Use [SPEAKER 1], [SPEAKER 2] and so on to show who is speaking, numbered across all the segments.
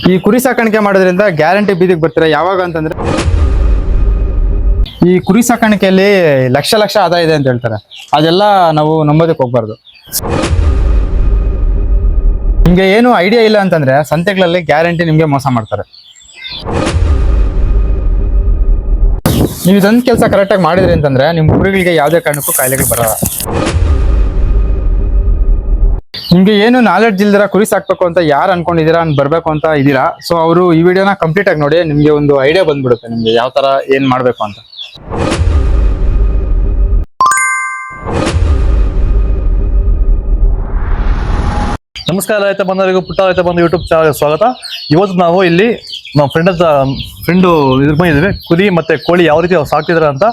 [SPEAKER 1] ಈ ಕುರಿ ಸಾಕಾಣಿಕೆ ಮಾಡೋದ್ರಿಂದ ಗ್ಯಾರಂಟಿ ಬೀದಿಗೆ ಬರ್ತಾರೆ. ಯಾವಾಗ ಅಂತಂದ್ರೆ ಈ ಕುರಿ ಸಾಕಾಣಿಕೆಯಲ್ಲಿ ಲಕ್ಷ ಲಕ್ಷ ಆದಾಯ ಇದೆ ಅಂತ ಹೇಳ್ತಾರೆ. ಅದೆಲ್ಲ ನಾವು ನಂಬೋದಕ್ಕೆ ಹೋಗ್ಬಾರ್ದು. ನಿಮ್ಗೆ ಏನು ಐಡಿಯಾ ಇಲ್ಲ ಅಂತಂದ್ರೆ ಸಂತೆಗಳಲ್ಲಿ ಗ್ಯಾರಂಟಿ ನಿಮ್ಗೆ ಮೋಸ ಮಾಡ್ತಾರೆ. ನೀವು ಇದೊಂದು ಕೆಲಸ ಕರೆಕ್ಟಾಗಿ ಮಾಡಿದ್ರಿ ಅಂತಂದ್ರೆ ನಿಮ್ ಕುರಿಗಳಿಗೆ ಯಾವುದೇ ಕಾರಣಕ್ಕೂ ಕಾಯಿಲೆಗಳು ಬರಲ್ಲ. ನಿಮ್ಗೆ ಏನು ನಾಲೆಡ್ಜ್ ಇಲ್ದಿರ ಕುರಿ ಸಾಕ್ಬೇಕು ಅಂತ ಯಾರು ಅನ್ಕೊಂಡಿದೀರಾ ಬರ್ಬೇಕು ಅಂತ ಇದೀರಾ, ಸೊ ಅವರು ಈ ವಿಡಿಯೋನ ಕಂಪ್ಲೀಟ್ ಆಗಿ ನೋಡಿ. ನಿಮ್ಗೆ ಒಂದು ಐಡಿಯಾ ಬಂದ್ಬಿಡುತ್ತೆ ನಿಮ್ಗೆ ಯಾವ ತರ ಏನ್ ಮಾಡ್ಬೇಕು ಅಂತ.
[SPEAKER 2] ನಮಸ್ಕಾರ ರೈತ ಬಂದವರಿಗೂ ಪುಟ್ಟ ರೈತ ಬಂದು ಯೂಟ್ಯೂಬ್ ಚಾನಲ್ಗೆ ಸ್ವಾಗತ. ಇವತ್ತು ನಾವು ಇಲ್ಲಿ ನಮ್ಮ ಫ್ರೆಂಡು ಇದ್ರ ಬಂದಿದ್ದೀವಿ. ಕುರಿ ಮತ್ತೆ ಕೋಳಿ ಯಾವ ರೀತಿ ಅವ್ರು ಸಾಕ್ತಿದಾರೆ ಅಂತ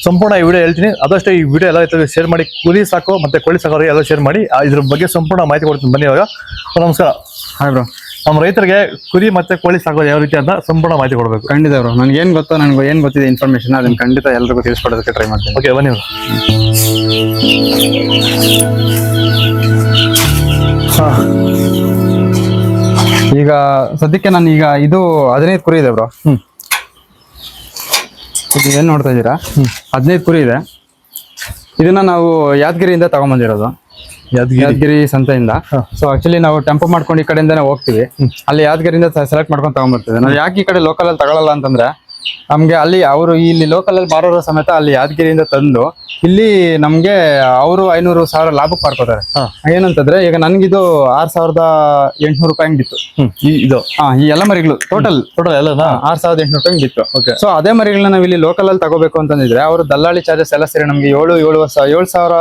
[SPEAKER 2] ಸಂಪೂರ್ಣ ಈ ವಿಡಿಯೋ ಹೇಳ್ತೀನಿ. ಅದಷ್ಟೇ ಈ ವಿಡಿಯೋ ಎಲ್ಲ ರೈತರಿಗೆ ಶೇರ್ ಮಾಡಿ, ಕುರಿ ಸಾಕೋ ಮತ್ತೆ ಕೋಳಿ ಸಾಕೋರಿಗೆ ಎಲ್ಲ ಶೇರ್ ಮಾಡಿ ಇದ್ರ ಬಗ್ಗೆ ಸಂಪೂರ್ಣ ಮಾಹಿತಿ ಕೊಡ್ತೀನಿ ಬನ್ನಿ. ಇವಾಗ ನಮಸ್ಕಾರ.
[SPEAKER 1] Hi bro.
[SPEAKER 2] ನಮ್ಮ ರೈತರಿಗೆ ಕುರಿ ಮತ್ತೆ ಕೋಳಿ ಸಾಕೋದು ಯಾವ ರೀತಿ ಅಂತ ಸಂಪೂರ್ಣ ಮಾಹಿತಿ ಕೊಡಬೇಕು.
[SPEAKER 1] ಖಂಡಿತ ಬ್ರೋ, ನನ್ಗೆ ಏನ್ ಗೊತ್ತೋ, ನನ್ಗೆ ಏನ್ ಗೊತ್ತಿದೆ ಇನ್ಫಾರ್ಮೇಶನ್ ಅದನ್ನ ಖಂಡಿತ ಎಲ್ರಿಗೂ ತಿಳಿಸ್ಕೊಡೋದಕ್ಕೆ ಟ್ರೈ ಮಾಡ್ತೀನಿ.
[SPEAKER 2] ಓಕೆ ಬನ್ನಿ.
[SPEAKER 1] ಈಗ ಸದ್ಯಕ್ಕೆ ನಾನು ಈಗ ಇದು 15 ಕುರಿ ಇದೆ ಬ್ರೋ. ಇದು ಏನ್ ನೋಡ್ತಾ ಇದ್ದೀರಾ, 15 ಕುರಿ ಇದೆ. ಇದನ್ನ ನಾವು ಯಾದಗಿರಿಯಿಂದ ತಗೊಂಡ್ಬಂದಿರೋದು, ಯಾದಗಿರಿ ಸಂತೆಯಿಂದ. ಸೊ ಆಕ್ಚುಲಿ ನಾವು ಟೆಂಪೋ ಮಾಡ್ಕೊಂಡು ಈ ಕಡೆಯಿಂದಾನೆ ಹೋಗ್ತೀವಿ. ಅಲ್ಲಿ ಯಾದಗಿರಿಯಿಂದ ಸೆಲೆಕ್ಟ್ ಮಾಡ್ಕೊಂಡು ತಗೊಂಡ್ಬರ್ತೀವಿ. ನಾವು ಯಾಕೆ ಈ ಕಡೆ ಲೋಕಲ್ ಅಲ್ಲಿ ತಗೊಳ್ಳಲ್ಲ ಅಂತಂದ್ರೆ ನಮ್ಗೆ ಅಲ್ಲಿ ಅವರು ಇಲ್ಲಿ ಲೋಕಲ್ ಅಲ್ಲಿ ಮಾರೋರು ಸಮೇತ ಅಲ್ಲಿ ಯಾದಗಿರಿಯಿಂದ ತಂದು ಇಲ್ಲಿ ನಮ್ಗೆ ಅವರು 500,000 ಲಾಭಕ್ಕೆ ಮಾರ್ಕೋತಾರೆ. ಏನಂತಂದ್ರೆ ಈಗ ನನ್ಗಿದು 6,800 ರೂಪಾಯಿ ಬಿತ್ತು
[SPEAKER 2] ಇದು.
[SPEAKER 1] ಈ ಎಲ್ಲ ಮರಿಗಳು ಟೋಟಲ್
[SPEAKER 2] ಎಲ್ಲ
[SPEAKER 1] 6,800 ರೂಪಾಯಿ ಬಿತ್ತು. ಸೊ ಅದೇ ಮರಿಗಳನ್ನ ನಾವು ಇಲ್ಲಿ ಲೋಕಲ್ ಅಲ್ಲಿ ತಗೋಬೇಕು ಅಂತಂದಿದ್ರೆ ಅವರು ದಲ್ಲಾಳಿ ಚಾರ್ಜಸ್ ಎಲ್ಲ ಸೇರಿ ನಮ್ಗೆ 7,000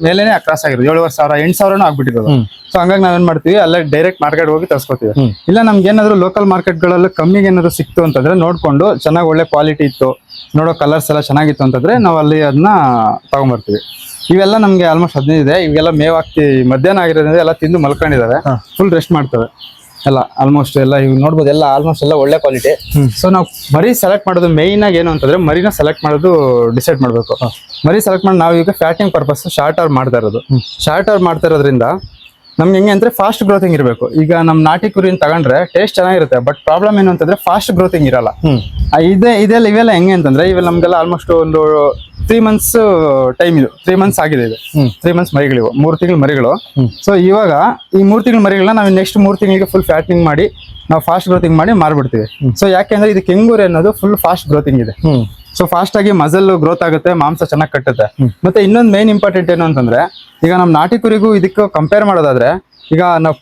[SPEAKER 1] ಮೇಲೆನೆ ಕ್ರಾಸ್ ಆಗಿರೋದು. 7,500 8,000 ಆಗ್ಬಿಟ್ಟಿರೋದು. ಸೊ ಹಂಗಾಗಿ ನಾವೇನ್ ಮಾಡ್ತೀವಿ, ಅಲ್ಲೇ ಡೈರೆಕ್ಟ್ ಮಾರ್ಕೆಟ್ ಹೋಗಿ ತರ್ಸ್ಕೊತೀವಿ. ಇಲ್ಲ ನಮ್ಗೆ ಏನಾದ್ರು ಲೋಕಲ್ ಮಾರ್ಕೆಟ್ ಗಳಲ್ಲಿ ಕಮ್ಮಿಗೆ ಏನಾದ್ರು ಸಿಕ್ತು ಅಂತಂದ್ರೆ ನೋಡ್ಕೊಂಡು ಚೆನ್ನಾಗಿ ಒಳ್ಳೆ ಕ್ವಾಲಿಟಿ ಇತ್ತು, ನೋಡೋ ಕಲರ್ಸ್ ಎಲ್ಲ ಚೆನ್ನಾಗಿತ್ತು ಅಂತಂದ್ರೆ ನಾವು ಅಲ್ಲಿ ಅದನ್ನ ತಗೊಂಡ್ಬರ್ತೀವಿ. ಇವೆಲ್ಲ ನಮ್ಗೆ ಆಲ್ಮೋಸ್ಟ್ 15 ಇದೆ. ಇವೆಲ್ಲ ಮೇವ್ ಹಾಕ್ತಿ ಮಧ್ಯಾಹ್ನ ಆಗಿರೋದ್ರಿಂದ ಎಲ್ಲ ತಿಂದು ಮಲ್ಕೊಂಡಿದಾವೆ, ಫುಲ್ ರೆಸ್ಟ್ ಮಾಡ್ತವೆ ಎಲ್ಲ. ಆಲ್ಮೋಸ್ಟ್ ಎಲ್ಲ ಇವ್ ನೋಡ್ಬೋದು, ಎಲ್ಲ ಆಲ್ಮೋಸ್ಟ್ ಎಲ್ಲ ಒಳ್ಳೆ ಕ್ವಾಲಿಟಿ. ಸೊ ನಾವು ಮರಿ ಸೆಲೆಕ್ಟ್ ಮಾಡೋದು ಮೇಯ್ನ್ ಆಗಿ ಏನು ಅಂತಂದ್ರೆ ಮರಿನ ಸೆಲೆಕ್ಟ್ ಮಾಡೋದು ಡಿಸೈಡ್ ಮಾಡ್ಬೇಕು. ಮರಿ ಸೆಲೆಕ್ಟ್ ಮಾಡಿ ನಾವು ಈಗ ಫ್ಯಾಟಿಂಗ್ ಪರ್ಪಸ್ ಶಾರ್ಟ್ ಅವರ್ ಮಾಡ್ತಾ ಇರೋದು. ಶಾರ್ಟ್ ಅವರ್ ಮಾಡ್ತಾ ಇರೋದ್ರಿಂದ ನಮ್ಗೆ ಹೆಂಗೆ ಅಂದ್ರೆ ಫಾಸ್ಟ್ ಗ್ರೋತಿಂಗ್ ಇರಬೇಕು. ಈಗ ನಮ್ ನಾಟಿ ಕುರಿನ ತಗೊಂಡ್ರೆ ಟೇಸ್ಟ್ ಚೆನ್ನಾಗಿರುತ್ತೆ, ಬಟ್ ಪ್ರಾಬ್ಲಮ್ ಏನು ಅಂತಂದ್ರೆ ಫಾಸ್ಟ್ ಗ್ರೋತಿಂಗ್ ಇರಲ್ಲ. ಇವೆಲ್ಲ ಹೆಂಗೆ ಅಂತಂದ್ರೆ ಇವೆಲ್ಲ ನಮ್ಗೆಲ್ಲ ಆಲ್ಮೋಸ್ಟ್ ಒಂದು 3 months ಟೈಮ್ ಇದು. 3 months ಆಗಿದೆ ಇದು. 3 months ಮರಿಗಳಿವು, 3 ತಿಂಗಳ ಮರಿಗಳು. ಸೊ ಇವಾಗ ಈ 3 ತಿಂಗಳ ಮರಿಗಳನ್ನ ನಾವು ನೆಕ್ಸ್ಟ್ 3 ತಿಂಗಳಿಗೆ ಫುಲ್ ಫ್ಯಾಟಿಂಗ್ ಮಾಡಿ ನಾವು ಫಾಸ್ಟ್ ಗ್ರೋತಿಂಗ್ ಮಾಡಿ ಮಾರ್ಬಿಡ್ತೀವಿ. ಸೊ ಯಾಕೆಂದ್ರೆ ಇದು ಕೆಂಗೂರು ಅನ್ನೋದು ಫುಲ್ ಫಾಸ್ಟ್ ಗ್ರೋತಿಂಗ್ ಇದೆ. ಸೊ ಫಾಸ್ಟ್ ಆಗಿ ಮಸಲ್ ಗ್ರೋತ್ ಆಗುತ್ತೆ, ಮಾಂಸ ಚೆನ್ನಾಗಿ ಕಟ್ಟುತ್ತೆ. ಮತ್ತೆ ಇನ್ನೊಂದು ಮೇನ್ ಇಂಪಾರ್ಟೆಂಟ್ ಏನು ಅಂತಂದ್ರೆ ಈಗ ನಮ್ ನಾಟಿ ಕುರಿಗೂ ಇದಕ್ಕೂ ಕಂಪೇರ್ ಮಾಡೋದಾದ್ರೆ ಈಗ ನಾವು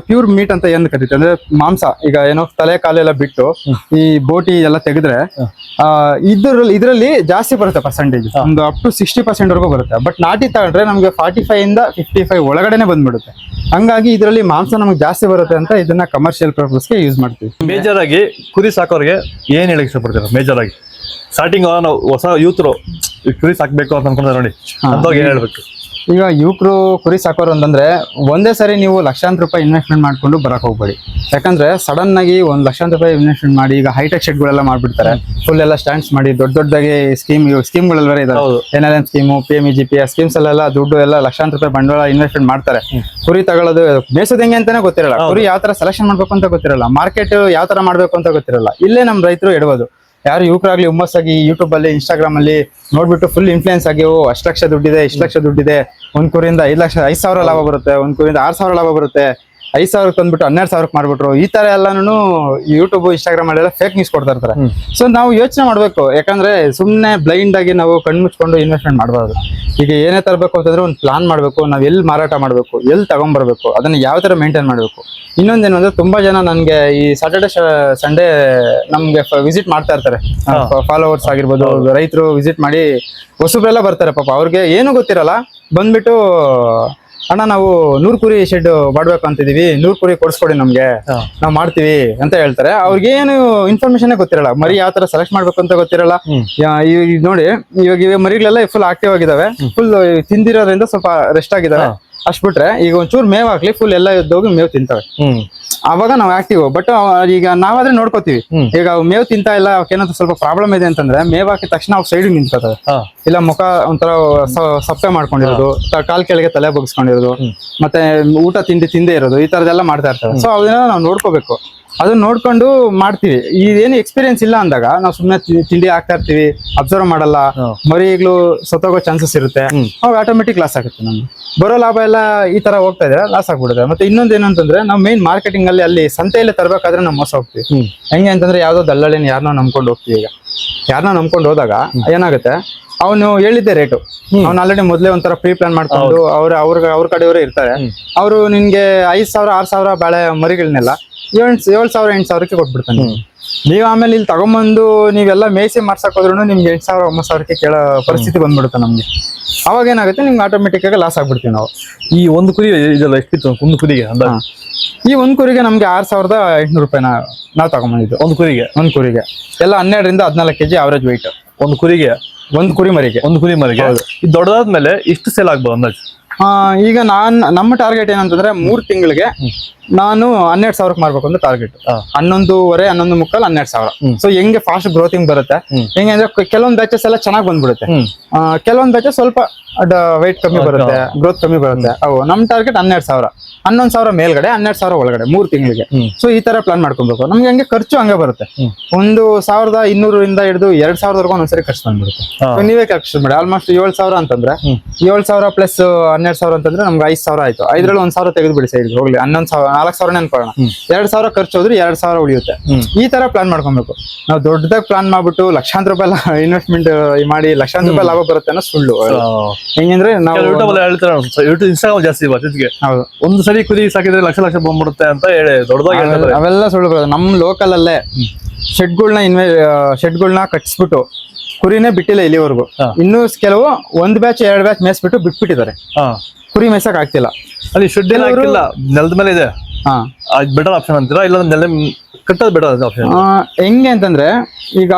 [SPEAKER 1] ಪ್ಯೂರ್ ಮೀಟ್ ಅಂತ ಏನ್ ಕರಿತೀವಿ ಅಂದ್ರೆ ಮಾಂಸ, ಈಗ ಏನೋ ತಲೆ ಕಾಲೆಲ್ಲ ಬಿಟ್ಟು ಈ ಬೋಟಿ ಎಲ್ಲ ತೆಗೆದ್ರೆ ಇದ್ರಲ್ಲಿ ಜಾಸ್ತಿ ಬರುತ್ತೆ ಪರ್ಸೆಂಟೇಜ್, ಒಂದು ಅಪ್ ಟು 60% ವರೆಗೂ ಬರುತ್ತೆ. ಬಟ್ ನಾಟಿ ತಗೊಂಡ್ರೆ ನಮ್ಗೆ 45 ಇಂದ 55 ಒಳಗಡೆನೆ ಬಂದ್ಬಿಡುತ್ತೆ. ಹಂಗಾಗಿ ಇದರಲ್ಲಿ ಮಾಂಸ ನಮ್ಗೆ ಜಾಸ್ತಿ ಬರುತ್ತೆ ಅಂತ ಇದನ್ನ ಕಮರ್ಷಿಯಲ್ ಪರ್ಪಸ್ಗೆ ಯೂಸ್ ಮಾಡ್ತೀವಿ.
[SPEAKER 2] ಮೇಜರ್ ಆಗಿ ಕುರಿ ಸಾಕೋರಿಗೆ ಏನ್ ಹೇಳಕ್ ಇಷ್ಟಪಡ್ತೀರಾ? ಮೇಜರ್ ಆಗಿ ಸ್ಟಾರ್ಟಿಂಗ್ ನಾವು ಹೊಸ ಯೂತ್ರು ಕುರಿ ಸಾಕ್ಬೇಕು ಅಂತ ಅನ್ಕೊಂಡ್ರೆ ನೋಡಿ ಅಂತವ್ರಿಗೆ ಏನ್ ಹೇಳ್ಬೇಕು?
[SPEAKER 1] ಈಗ ಯುವಕರು ಕುರಿ ಸಾಕೋರು ಅಂತಂದ್ರೆ ಒಂದೇ ಸರಿ ನೀವು ಲಕ್ಷಾಂತರ ರೂಪಾಯಿ ಇನ್ವೆಸ್ಟ್ಮೆಂಟ್ ಮಾಡ್ಕೊಂಡು ಬರಕ್ ಹೋಗ್ಬೇಡಿ. ಯಾಕಂದ್ರೆ ಸಡನ್ ಆಗಿ 1 ಲಕ್ಷ ರೂಪಾಯಿ ಇನ್ವೆಸ್ಟ್ಮೆಂಟ್ ಮಾಡಿ ಈಗ ಹೈಟೆಕ್ ಶೆಡ್ಗಳೆಲ್ಲ ಮಾಡ್ಬಿಡ್ತಾರೆ, ಫುಲ್ ಎಲ್ಲ ಸ್ಟ್ಯಾಂಡ್ಸ್ ಮಾಡಿ ದೊಡ್ಡದಾಗಿ ಸ್ಕೀಮ್ಗಳೆಲ್ಲ ಇದಾವೆ. NLM ಸ್ಕೀಮು, PMEGP ಸ್ಕೀಮ್ಸ್ ಅಲ್ಲೆಲ್ಲ ದುಡ್ಡು ಎಲ್ಲ ಲಕ್ಷಾಂತರ ರೂಪಾಯಿ ಬಂಡವಾಳ ಇನ್ವೆಸ್ಟ್ಮೆಂಟ್ ಮಾಡ್ತಾರೆ. ಕುರಿ ತಗೊಳ್ಳೋದು ಮೇಸೋದು ಹೆಂಗೆ ಅಂತಾನೆ ಗೊತ್ತಿರಲ್ಲ, ಕುರಿ ಯಾವ ತರ ಸೆಲೆಕ್ಷನ್ ಮಾಡ್ಬೇಕು ಅಂತ ಗೊತ್ತಿರಲ್ಲ, ಮಾರ್ಕೆಟ್ ಯಾವ ತರ ಮಾಡ್ಬೇಕು ಅಂತ ಗೊತ್ತಿರಲ್ಲ. ಇಲ್ಲೇ ನಮ್ ರೈತರು ಎಡಬೋದು. ಯಾರು ಯುವಕರಾಗ್ಲಿ ಹುಮ್ಮಸ್ಸಾಗಿ ಯೂಟ್ಯೂಬ್ ಅಲ್ಲಿ ಇನ್ಸ್ಟಾಗ್ರಾಮ್ ಅಲ್ಲಿ ನೋಡ್ಬಿಟ್ಟು ಫುಲ್ ಇನ್ಫ್ಲೂಯೆನ್ಸ್ ಆಗಿ ಅಷ್ಟು ಲಕ್ಷ ದುಡ್ಡಿದೆ, ಇಷ್ಟು ಲಕ್ಷ ದುಡ್ಡಿದೆ, ಒಂದ್ ಕುರಿಯಿಂದ 5,000 ಲಾಭ ಬರುತ್ತೆ, ಒಂದ್ ಕುರಿಯಿಂದ 6,000 ಲಾಭ ಬರುತ್ತೆ, 5,000 ತಂದ್ಬಿಟ್ಟು 12,000 ಮಾಡ್ಬಿಟ್ರು. ಈ ತರ ಎಲ್ಲಾನು ಯೂಟ್ಯೂಬ್ ಇನ್ಸ್ಟಾಗ್ರಾಮ್ ಅಲ್ಲೆಲ್ಲ ಫೇಕ್ ನ್ಯೂಸ್ ಕೊಡ್ತಾ ಇರ್ತಾರೆ. ಸೊ ನಾವು ಯೋಚನೆ ಮಾಡ್ಬೇಕು, ಯಾಕಂದ್ರೆ ಸುಮ್ನೆ ಬ್ಲೈಂಡ್ ಆಗಿ ನಾವು ಕಣ್ಮುಚ್ಕೊಂಡು ಇನ್ವೆಸ್ಟ್ಮೆಂಟ್ ಮಾಡಬಾರ್ದು. ಈಗ ಏನೇ ತರಬೇಕು ಅಂತಂದ್ರೆ ಒಂದು ಪ್ಲಾನ್ ಮಾಡ್ಬೇಕು, ನಾವ್ ಎಲ್ಲಿ ಮಾರಾಟ ಮಾಡ್ಬೇಕು, ಎಲ್ಲಿ ತಗೊಂಡ್ಬರ್ಬೇಕು, ಅದನ್ನ ಯಾವ ತರ ಮೇಂಟೈನ್ ಮಾಡ್ಬೇಕು. ಇನ್ನೊಂದೇನು ಅಂದ್ರೆ ತುಂಬಾ ಜನ ನನ್ಗೆ ಈ ಸಾಟರ್ಡೆ ಸಂಡೇ ನಮ್ಗೆ ವಿಸಿಟ್ ಮಾಡ್ತಾ ಇರ್ತಾರೆ, ಫಾಲೋವರ್ಸ್ ಆಗಿರ್ಬೋದು, ರೈತರು ವಿಸಿಟ್ ಮಾಡಿ ಹೊಸಬ್ರೆಲ್ಲ ಬರ್ತಾರೆ. ಪಾಪ ಅವ್ರಿಗೆ ಏನು ಗೊತ್ತಿರಲ್ಲ, ಬಂದ್ಬಿಟ್ಟು ಅಣ್ಣ ನಾವು 100 ಕುರಿ ಶೆಡ್ ಮಾಡ್ಬೇಕು ಅಂತಿದೀವಿ, 100 ಕುರಿ ಕೊಡ್ಸ್ಕೊಡಿ ನಮ್ಗೆ, ನಾವ್ ಮಾಡ್ತೀವಿ ಅಂತ ಹೇಳ್ತಾರೆ. ಅವ್ರಿಗೇನು ಇನ್ಫಾರ್ಮೇಶನ್ ಗೊತ್ತಿರಲ್ಲ, ಮರಿ ಯಾವ ತರ ಸೆಲೆಕ್ಟ್ ಮಾಡ್ಬೇಕು ಅಂತ ಗೊತ್ತಿರಲ್ಲ. ಈಗ ನೋಡಿ ಇವಾಗ ಮರಿಗಳೆಲ್ಲ ಫುಲ್ ಆಕ್ಟಿವ್ ಆಗಿದಾವೆ, ಫುಲ್ ತಿಂದಿರೋದ್ರಿಂದ ಸ್ವಲ್ಪ ರೆಸ್ಟ್ ಆಗಿದಾವೆ. ಅಷ್ಟ್ ಬಿಟ್ರೆ ಈಗ ಒಂಚೂರು ಮೇವ್ ಹಾಕ್ಲಿ ಫುಲ್ ಎಲ್ಲ ಎದ್ದೋಗಿ ಮೇವ್ ತಿಂತವೆ, ಅವಾಗ ನಾವ್ ಆಕ್ಟಿವ್. ಬಟ್ ಈಗ ನಾವಾದ್ರೆ ನೋಡ್ಕೋತೀವಿ, ಈಗ ಮೇವ್ ತಿಂತಾ ಇಲ್ಲ, ಅವಕ್ಕೇನಾದ್ರು ಸ್ವಲ್ಪ ಪ್ರಾಬ್ಲಮ್ ಇದೆ ಅಂತಂದ್ರೆ ಮೇವ್ ಹಾಕಿದ ತಕ್ಷಣ ಅವ್ ಸೈಡ್ ನಿಂತ್ಕೋತವೆ, ಇಲ್ಲ ಮುಖ ಒಂಥರ ಸಪ್ಪೆ ಮಾಡ್ಕೊಂಡಿರೋದು, ಕಾಲ್ ಕೆಳಗೆ ತಲೆ ಬಗ್ಸ್ಕೊಂಡಿರೋದು, ಮತ್ತೆ ಊಟ ತಿಂದೇ ಇರೋದು, ಈ ತರದೆಲ್ಲ ಮಾಡ್ತಾ ಇರ್ತವೆ. ಸೊ ಅದನ್ನ ನಾವು ನೋಡ್ಕೋಬೇಕು. ಅದನ್ನ ನೋಡ್ಕೊಂಡು ಮಾಡ್ತೀವಿ. ಇದೇನು ಎಕ್ಸ್ಪೀರಿಯನ್ಸ್ ಇಲ್ಲ ಅಂದಾಗ ನಾವು ಸುಮ್ಮನೆ ತಿಂಡಿ ಹಾಕ್ತಾ ಇರ್ತೀವಿ, ಅಬ್ಸರ್ವ್ ಮಾಡಲ್ಲ, ಮರಿಗಳು ಸತ್ತೋಗೋ ಚಾನ್ಸಸ್ ಇರುತ್ತೆ, ಅವಾಗ ಆಟೋಮೆಟಿಕ್ ಲಾಸ್ ಆಗುತ್ತೆ. ನಮ್ಗೆ ಬರೋ ಲಾಭ ಎಲ್ಲ ಈ ತರ ಹೋಗ್ತಾ ಇದ್ರೆ ಲಾಸ್ ಆಗ್ಬಿಡುತ್ತೆ. ಮತ್ತೆ ಇನ್ನೊಂದು ಏನಂತಂದ್ರೆ ನಾವು ಮೇನ್ ಮಾರ್ಕೆಟಿಂಗ್ ಅಲ್ಲಿ ಸಂತೆಯಲ್ಲಿ ತರಬೇಕಾದ್ರೆ ನಾವು ಮೋಸ ಹೋಗ್ತೀವಿ. ಹೆಂಗೆ ಅಂತಂದ್ರೆ ಯಾವ್ದೋ ದಲ್ಲಾಳಿನ ಯಾರನ್ನೋ ನಂಬ್ಕೊಂಡು ಹೋಗ್ತೀವಿ. ಈಗ ಯಾರನ್ನ ನಂಬ್ಕೊಂಡು ಹೋದಾಗ ಏನಾಗುತ್ತೆ, ಅವನು ಹೇಳಿದ್ದೆ ರೇಟು, ಅವ್ನು ಆಲ್ರೆಡಿ ಮೊದಲೇ ಒಂಥರ ಪ್ರೀ ಪ್ಲಾನ್ ಮಾಡ್ಕೊಂಡು ಅವ್ರ ಕಡೆಯವರೇ ಇರ್ತಾರೆ. ಅವರು ನಿನ್ಗೆ 5,000 6,000 ಬಾಳೆ ಮರಿಗಳನ್ನೆಲ್ಲ 7,000 8,000ಕ್ಕೆ ಕೊಟ್ಬಿಡ್ತಾನೆ. ನೀವು ಆಮೇಲೆ ಇಲ್ಲಿ ತಗೊಂಬಂದು ನೀವೆಲ್ಲ ಮೇಯಿಸಿ ಮಾಡ್ಸಕ್ ಹೋದ್ರು ನಿಮ್ಗೆ 8,000 9,000ಕ್ಕೆ ಕೇಳೋ ಪರಿಸ್ಥಿತಿ ಬಂದ್ಬಿಡುತ್ತೆ ನಮ್ಗೆ. ಅವಾಗ ಏನಾಗುತ್ತೆ, ನಿಮ್ಗೆ ಆಟೋಮೆಟಿಕ್ ಆಗಿ ಲಾಸ್ ಆಗ್ಬಿಡ್ತೀವಿ ನಾವು.
[SPEAKER 2] ಈ ಒಂದು ಕುರಿ ಇದೆಲ್ಲ ಎಷ್ಟಿತ್ತು ಒಂದು ಕುರಿಗೆ?
[SPEAKER 1] ಈ ಒಂದ್ ಕುರಿಗೆ ನಮ್ಗೆ 6,800 ರೂಪಾಯಿ ನಾವು ತಗೊಂಬಂದಿದ್ದು. ಒಂದು ಕುರಿಗೆ ಎಲ್ಲ 12ರಿಂದ 14 kg ಅವರೇಜ್ ವೆಯ್ಟ್.
[SPEAKER 2] ಒಂದು ಕುರಿಗೆ,
[SPEAKER 1] ಒಂದು ಕುರಿ ಮರಿಗೆ.
[SPEAKER 2] ಇದು ದೊಡ್ಡದಾದ್ಮೇಲೆ ಇಷ್ಟು ಸೇಲ್ ಆಗ್ಬೋದು ಅಂದಾಜು?
[SPEAKER 1] ಈಗ ನಮ್ಮ ಟಾರ್ಗೆಟ್ ಏನಂತಂದ್ರೆ 3 ತಿಂಗಳಿಗೆ ನಾನು 12,000ಕ್ಕೆ ಮಾರ್ಬೇಕು ಅಂತ ಟಾರ್ಗೆಟ್. 11.5 11 ಮುಕ್ಕಾಲು 12,000. ಸೊ ಹೆಂಗೆ ಫಾಸ್ಟ್ ಗ್ರೋತಿಂಗ್ ಬರುತ್ತೆ, ಹೆಂಗೆ ಅಂದ್ರೆ ಕೆಲವೊಂದು ಬ್ಯಾಚಸ್ ಎಲ್ಲ ಚೆನ್ನಾಗಿ ಬಂದ್ಬಿಡುತ್ತೆ, ಕೆಲವೊಂದು ಬ್ಯಾಚಸ್ ಸ್ವಲ್ಪ ವೆಯ್ಟ್ ಕಮ್ಮಿ ಬರುತ್ತೆ, ಗ್ರೋತ್ ಕಮ್ಮಿ ಬರುತ್ತೆ. ಅವು ನಮ್ ಟಾರ್ಗೆಟ್ 12,000, 11,000 ಮೇಲ್ಗಡೆ 12,000 ಒಳಗಡೆ 3 ತಿಂಗಳಿಗೆ. ಸೊ ಈ ತರ ಪ್ಲಾನ್ ಮಾಡ್ಕೊಬೇಕು. ನಮ್ಗೆ ಹಂಗೆ ಖರ್ಚು ಹಂಗೆ ಬರುತ್ತೆ, 1,200ರಿಂದ ಹಿಡಿದು 2,000ವರೆಗೂ ಒಂದ್ಸರಿ ಖರ್ಚು ಬಂದ್ಬಿಡುತ್ತೆ. ನೀವೇ ಖರ್ಚು ಮಾಡಿ ಆಲ್ಮೋಸ್ಟ್ 7,000 ಅಂತಂದ್ರೆ 7,000 ಪ್ಲಸ್ 12,000 ಅಂತಂದ್ರೆ ನಮ್ಗೆ 5,000 ಆಯ್ತು. 5ರಲ್ಲಿ 1,000 ತೆಗೆದು ಬಿಡಿ ಸೈಡ್ ಹೋಗ್ಲಿ, 4,000 ಅನ್ಕೊಳ್ಳೋಣ. 2,000 ಖರ್ಚು ಹೋದ್ರೆ 2,000 ಉಳಿಯುತ್ತೆ. ಈ ತರ ಪ್ಲಾನ್ ಮಾಡ್ಕೊಬೇಕು. ನಾವು ದೊಡ್ಡದಾಗಿ ಪ್ಲಾನ್ ಮಾಡ್ಬಿಟ್ಟು ಲಕ್ಷಾಂತರ ರೂಪಾಯಿ ಇನ್ವೆಸ್ಟ್ಮೆಂಟ್ ಮಾಡಿ ಲಕ್ಷಾಂತರ ರೂಪಾಯಿ ಲಾಭ ಬರುತ್ತೆ ಅನ್ನೋ ಸುಳ್ಳು. ಹೆಂಗಂದ್ರೆ ನಾವು
[SPEAKER 2] ಇನ್ಸ್ಟಾಗ್ರಾಮ್ ಜಾಸ್ತಿ ಜೊತೆಗೆ
[SPEAKER 1] ಹೌದು,
[SPEAKER 2] ಒಂದು ಸರಿ ಕುರಿ ಸಾಕಿದ್ರೆ ಲಕ್ಷ ಬಂದ್ಬಿಡುತ್ತೆ ಅಂತ ಹೇಳಿ ದೊಡ್ಡದಾಗಿ
[SPEAKER 1] ಅವೆಲ್ಲ ಸುಳ್ಳು ಬರೋದು. ನಮ್ ಲೋಕಲ್ ಅಲ್ಲೇ ಶೆಡ್ಗಳನ್ನ ಕಟ್ಸ್ಬಿಟ್ಟು ಕುರಿನೇ ಬಿಟ್ಟಿಲ್ಲ ಇಲ್ಲಿವರೆಗೂ. ಇನ್ನೂ ಕೆಲವು 1 ಬ್ಯಾಚ್ 2 ಬ್ಯಾಚ್ ಮೇಯಿಸ್ಬಿಟ್ಟು ಬಿಟ್ಬಿಟ್ಟಿದ್ದಾರೆ. ಕುರಿ ಮೇಯ್ಸಕ್ ಆಗ್ತಿಲ್ಲ.
[SPEAKER 2] ಅಲ್ಲಿ ಶೆಡ್ ಎಲ್ಲ ಹಾಕಿಲ್ಲ, ನೆಲದ ಮೇಲೆ ಇದೆ. ಬೆಟರ್ ಆಪ್ಷನ್ ಅಂತೀರಾ, ಇಲ್ಲ ನೆಲ ಕಟ್ಟೋದು ಬೆಟರ್ ಆಪ್ಷನ್?
[SPEAKER 1] ಹೆಂಗೆ ಅಂತಂದ್ರೆ ಈಗ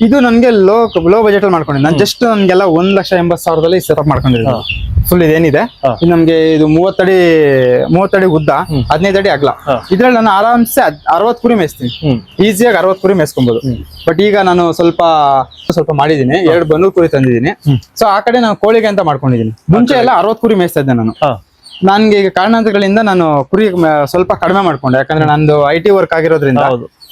[SPEAKER 1] ಇದು ನನ್ಗೆ ಲೋ ಬಜೆಟ್ ಅಲ್ಲಿ ಮಾಡ್ಕೊಂಡಿದ್ದೆ ನಾನು. ಜಸ್ಟ್ ನನ್ಗೆಲ್ಲ 1,80,000ದಲ್ಲಿ ಸೆಟಪ್ ಮಾಡ್ಕೊಂಡಿದ್ದೀನಿ. ಫುಲ್ ಇದೇನಿದೆ ನಮ್ಗೆ ಇದು 30 ಅಡಿ ಉದ್ದ, 15 ಅಡಿ ಅಗಲ. ಇದ್ರಲ್ಲಿ ನಾನು ಆರಾಮ್ಸೆ 60 ಕುರಿ ಮೇಯಿಸ್ತೀನಿ, ಈಸಿಯಾಗಿ 60 ಕುರಿ ಮೇಯಿಸ್ಕೊಬಹುದು. ಬಟ್ ಈಗ ನಾನು ಸ್ವಲ್ಪ ಮಾಡಿದೀನಿ, 2 ಬನ್ನೂರು ಕುರಿ ತಂದಿದ್ದೀನಿ. ಸೊ ಆ ಕಡೆ ನಾನು ಕೋಳಿಗೆ ಅಂತ ಮಾಡ್ಕೊಂಡಿದ್ದೀನಿ. ಮುಂಚೆ ಎಲ್ಲ 60 ಕುರಿ ಮೇಯಿಸ್ತಾ ಇದ್ದೆ ನಾನು. ನನ್ಗೆ ಈಗ ಕಾರಣಾಂತರಗಳಿಂದ ನಾನು ಕುರಿ ಸ್ವಲ್ಪ ಕಡಿಮೆ ಮಾಡ್ಕೊಂಡೆ. ಯಾಕಂದ್ರೆ ನಂದು IT ವರ್ಕ್ ಆಗಿರೋದ್ರಿಂದ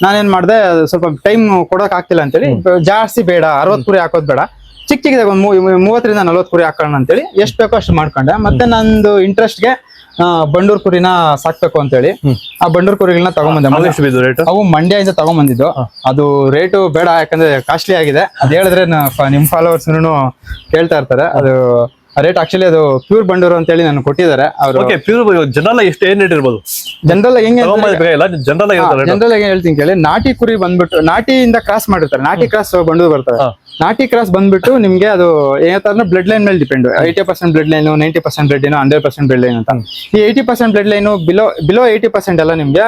[SPEAKER 1] ನಾನೇನ್ ಮಾಡಿದೆ, ಸ್ವಲ್ಪ ಟೈಮ್ ಕೊಡಕ್ ಆಗ್ತಿಲ್ಲ ಅಂತೇಳಿ ಜಾಸ್ತಿ ಬೇಡ, 60 ಕುರಿ ಹಾಕೋದ್ ಬೇಡ, ಚಿಕ್ಕದಾಗಿ ಒಂದು 30ರಿಂದ 40 ಕುರಿ ಹಾಕೋಣ ಅಂತೇಳಿ ಎಷ್ಟು ಬೇಕೋ ಅಷ್ಟು ಮಾಡ್ಕೊಂಡೆ. ಮತ್ತೆ ನಂದು ಇಂಟ್ರೆಸ್ಟ್ಗೆ ಬಂಡೂರ್ ಕುರಿನ ಸಾಕ್ಬೇಕು ಅಂತೇಳಿ ಆ ಬಂಡೂರ್ ಕುರಿಗಳನ್ನ ತಗೊಂಡ್ಬಂದೆ. ಅವು ಮಂಡ್ಯದಿಂದ ತಗೊಂಡ್ಬಂದಿದ್ದು. ಅದು ರೇಟು ಬೇಡ, ಯಾಕಂದ್ರೆ ಕಾಸ್ಟ್ಲಿ ಆಗಿದೆ. ಅದ್ ಹೇಳಿದ್ರೆ ನಿಮ್ ಫಾಲೋವರ್ಸ್ ಕೇಳ್ತಾ ಇರ್ತಾರೆ. ಅದು ರೇಟ್ ಆಕ್ಚುಲಿ ಅದು ಪ್ಯೂರ್ ಬಂಡೂರು ಅಂತ ಹೇಳಿ ನಾನು ಕೊಟ್ಟಿದ್ದಾರೆ ಅವರು.
[SPEAKER 2] ಜನರಲ್ ಎಷ್ಟು ಏನ್ ರೇಟ್ ಇರ್ಬೋದು?
[SPEAKER 1] ಜನರಲ್ ಹೆಂಗೆ
[SPEAKER 2] ಜನರಲ್
[SPEAKER 1] ಹೇಳ್ತೀನಿ ಕೇಳಿ. ನಾಟಿ ಕುರಿ ಬಂದ್ಬಿಟ್ಟು ನಾಟಿಯಿಂದ ಕ್ರಾಸ್ ಮಾಡಿರ್ತಾರೆ, ನಾಟಿ ಕ್ರಾಸ್ ಬಂಡೂರು ಬರ್ತಾರೆ. ನಾಟಿ ಕ್ರಾಸ್ ಬಂದ್ಬಿಟ್ಟು ನಿಮ್ಗೆ ಅದು ಏನಂತಂದ್ರೆ ಬ್ಲಡ್ ಲೈನ್ ಮೇಲೆ depend. 80% blood line, 90% blood line, 100% blood line ಅಂತ. ಈ 80% ಬ್ಲಡ್ ಲೈನ್ ಬಿಲೋ 80% ಎಲ್ಲ ನಿಮ್ಗೆ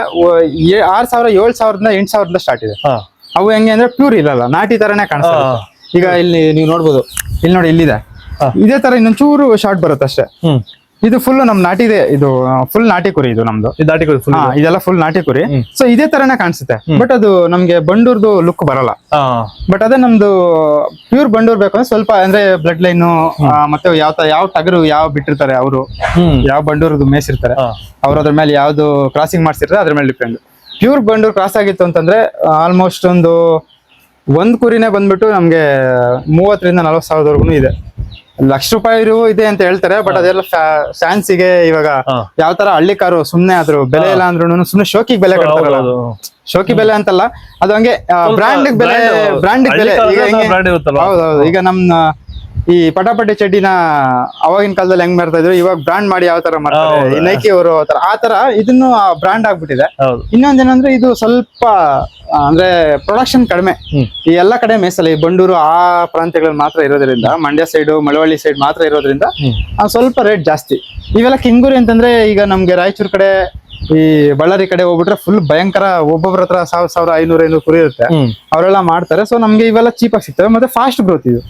[SPEAKER 1] 6,000 7,000ದಿಂದ 8,000ದಿಂದ ಸ್ಟಾರ್ಟ್ ಇದೆ. ಅವು ಹೆಂಗೆ ಅಂದ್ರೆ ಪ್ಯೂರ್ ಇರಲ್ಲ, ನಾಟಿ ತರನೇ ಕಾಣಿಸ್ತದೆ. ಈಗ ಇಲ್ಲಿ ನೀವು ನೋಡ್ಬೋದು, ಇಲ್ಲಿ ನೋಡಿ ಇಲ್ಲಿದೆ, ಇದೇ ತರ ಇನ್ನೊಂಚೂರು ಶಾರ್ಟ್ ಬರುತ್ತೆ ಅಷ್ಟೇ. ಇದು ಫುಲ್ ನಮ್ ನಾಟಿದೆ, ಇದು ಫುಲ್ ನಾಟಿ ಕುರಿ. ಇದು ನಮ್ದು ಇದೆಲ್ಲ ಫುಲ್ ನಾಟಿ ಕುರಿ. ಸೊ ಇದೇ ತರನೇ ಕಾಣಿಸುತ್ತೆ, ಬಟ್ ಅದು ನಮ್ಗೆ ಬಂಡೂರ್ದು ಲುಕ್ ಬರಲ್ಲ. ಬಟ್ ಅದೇ ನಮ್ದು ಪ್ಯೂರ್ ಬಂಡೂರ್ ಬೇಕು ಅಂದ್ರೆ ಸ್ವಲ್ಪ ಅಂದ್ರೆ ಬ್ಲಡ್ ಲೈನ್ ಮತ್ತೆ ಯಾವ ಟಗರು ಯಾವ ಬಿಟ್ಟಿರ್ತಾರೆ, ಅವರು ಯಾವ ಬಂಡೂರ್ದು ಮೇಯಿಸಿರ್ತಾರೆ, ಅವ್ರ ಅದ್ರ ಮೇಲೆ ಯಾವ್ದು ಕ್ರಾಸಿಂಗ್ ಮಾಡ್ಸಿರ್ತಾರೆ ಅದ್ರ ಮೇಲೆ ಡಿಪೆಂಡ್. ಪ್ಯೂರ್ ಬಂಡೂರ್ ಕ್ರಾಸ್ ಆಗಿತ್ತು ಅಂತಂದ್ರೆ ಆಲ್ಮೋಸ್ಟ್ ಒಂದ್ ಕುರಿನೇ ಬಂದ್ಬಿಟ್ಟು ನಮ್ಗೆ 30ರಿಂದ 40,000ವರೆಗೂ ಇದೆ. ₹1,00,000 ಇದೆ ಅಂತ ಹೇಳ್ತಾರೆ. ಬಟ್ ಅದೆಲ್ಲ ಫ್ಯಾನ್ಸಿಗೆ ಇವಾಗ ಯಾವ ತರ ಹಳ್ಳಿ ಕಾರು ಸುಮ್ನೆ ಆದ್ರು ಬೆಲೆ ಇಲ್ಲ ಅಂದ್ರೂ ಸುಮ್ನೆ ಶೋಕಿಗೆ ಬೆಲೆ ಕಟ್ತಾರಲ್ಲ, ಶೋಕಿ ಬೆಲೆ ಅಂತಲ್ಲ, ಅದು ಹಂಗೆ ಬ್ರಾಂಡ್ ಬೆಲೆ. ಹೌದೌದು. ಈಗ ನಮ್ಮ ಈ ಪಟಾಪಟಿ ಚಡ್ಡಿನ ಅವಾಗಿನ ಕಾಲದಲ್ಲಿ ಹೆಂಗ್ ಮಾಡ್ತಾ ಇದ್ರು, ಇವಾಗ ಬ್ರಾಂಡ್ ಮಾಡಿ ಯಾವ ತರ ಮಾಡ್ತಾರೆ, ನೈಕಿ ಅವರು ಆ ತರ ಇದನ್ನು ಬ್ರಾಂಡ್ ಆಗ್ಬಿಟ್ಟಿದೆ. ಇನ್ನೊಂದೇನಂದ್ರೆ ಇದು ಸ್ವಲ್ಪ ಅಂದ್ರೆ ಪ್ರೊಡಕ್ಷನ್ ಕಡಿಮೆ. ಈ ಎಲ್ಲಾ ಕಡೆ ಮೇಸಲ್ಲ, ಈ ಬಂಡೂರು ಆ ಪ್ರಾಂತ್ಯಗಳಲ್ಲಿ ಮಾತ್ರ ಇರೋದ್ರಿಂದ, ಮಂಡ್ಯ ಸೈಡ್ ಮಳವಳ್ಳಿ ಸೈಡ್ ಮಾತ್ರ ಇರೋದ್ರಿಂದ ಸ್ವಲ್ಪ ರೇಟ್ ಜಾಸ್ತಿ. ಇವೆಲ್ಲ ಕಿಂಗೂರಿ ಅಂತಂದ್ರೆ ಈಗ ನಮ್ಗೆ ರಾಯಚೂರ್ ಕಡೆ ಈ ಬಳ್ಳಾರಿ ಕಡೆ ಹೋಗ್ಬಿಟ್ರೆ ಫುಲ್ ಭಯಂಕರ, ಒಬ್ಬೊಬ್ರ ಹತ್ರ 1,000 500 ಕುರಿ ಇರುತ್ತೆ, ಅವರೆಲ್ಲ ಮಾಡ್ತಾರೆ. ಸೊ ನಮ್ಗೆ ಇವೆಲ್ಲ ಚೀಪಾಗಿ ಸಿಗ್ತವೆ, ಮತ್ತೆ ಫಾಸ್ಟ್ ಗ್ರೋತ್ ಇದು.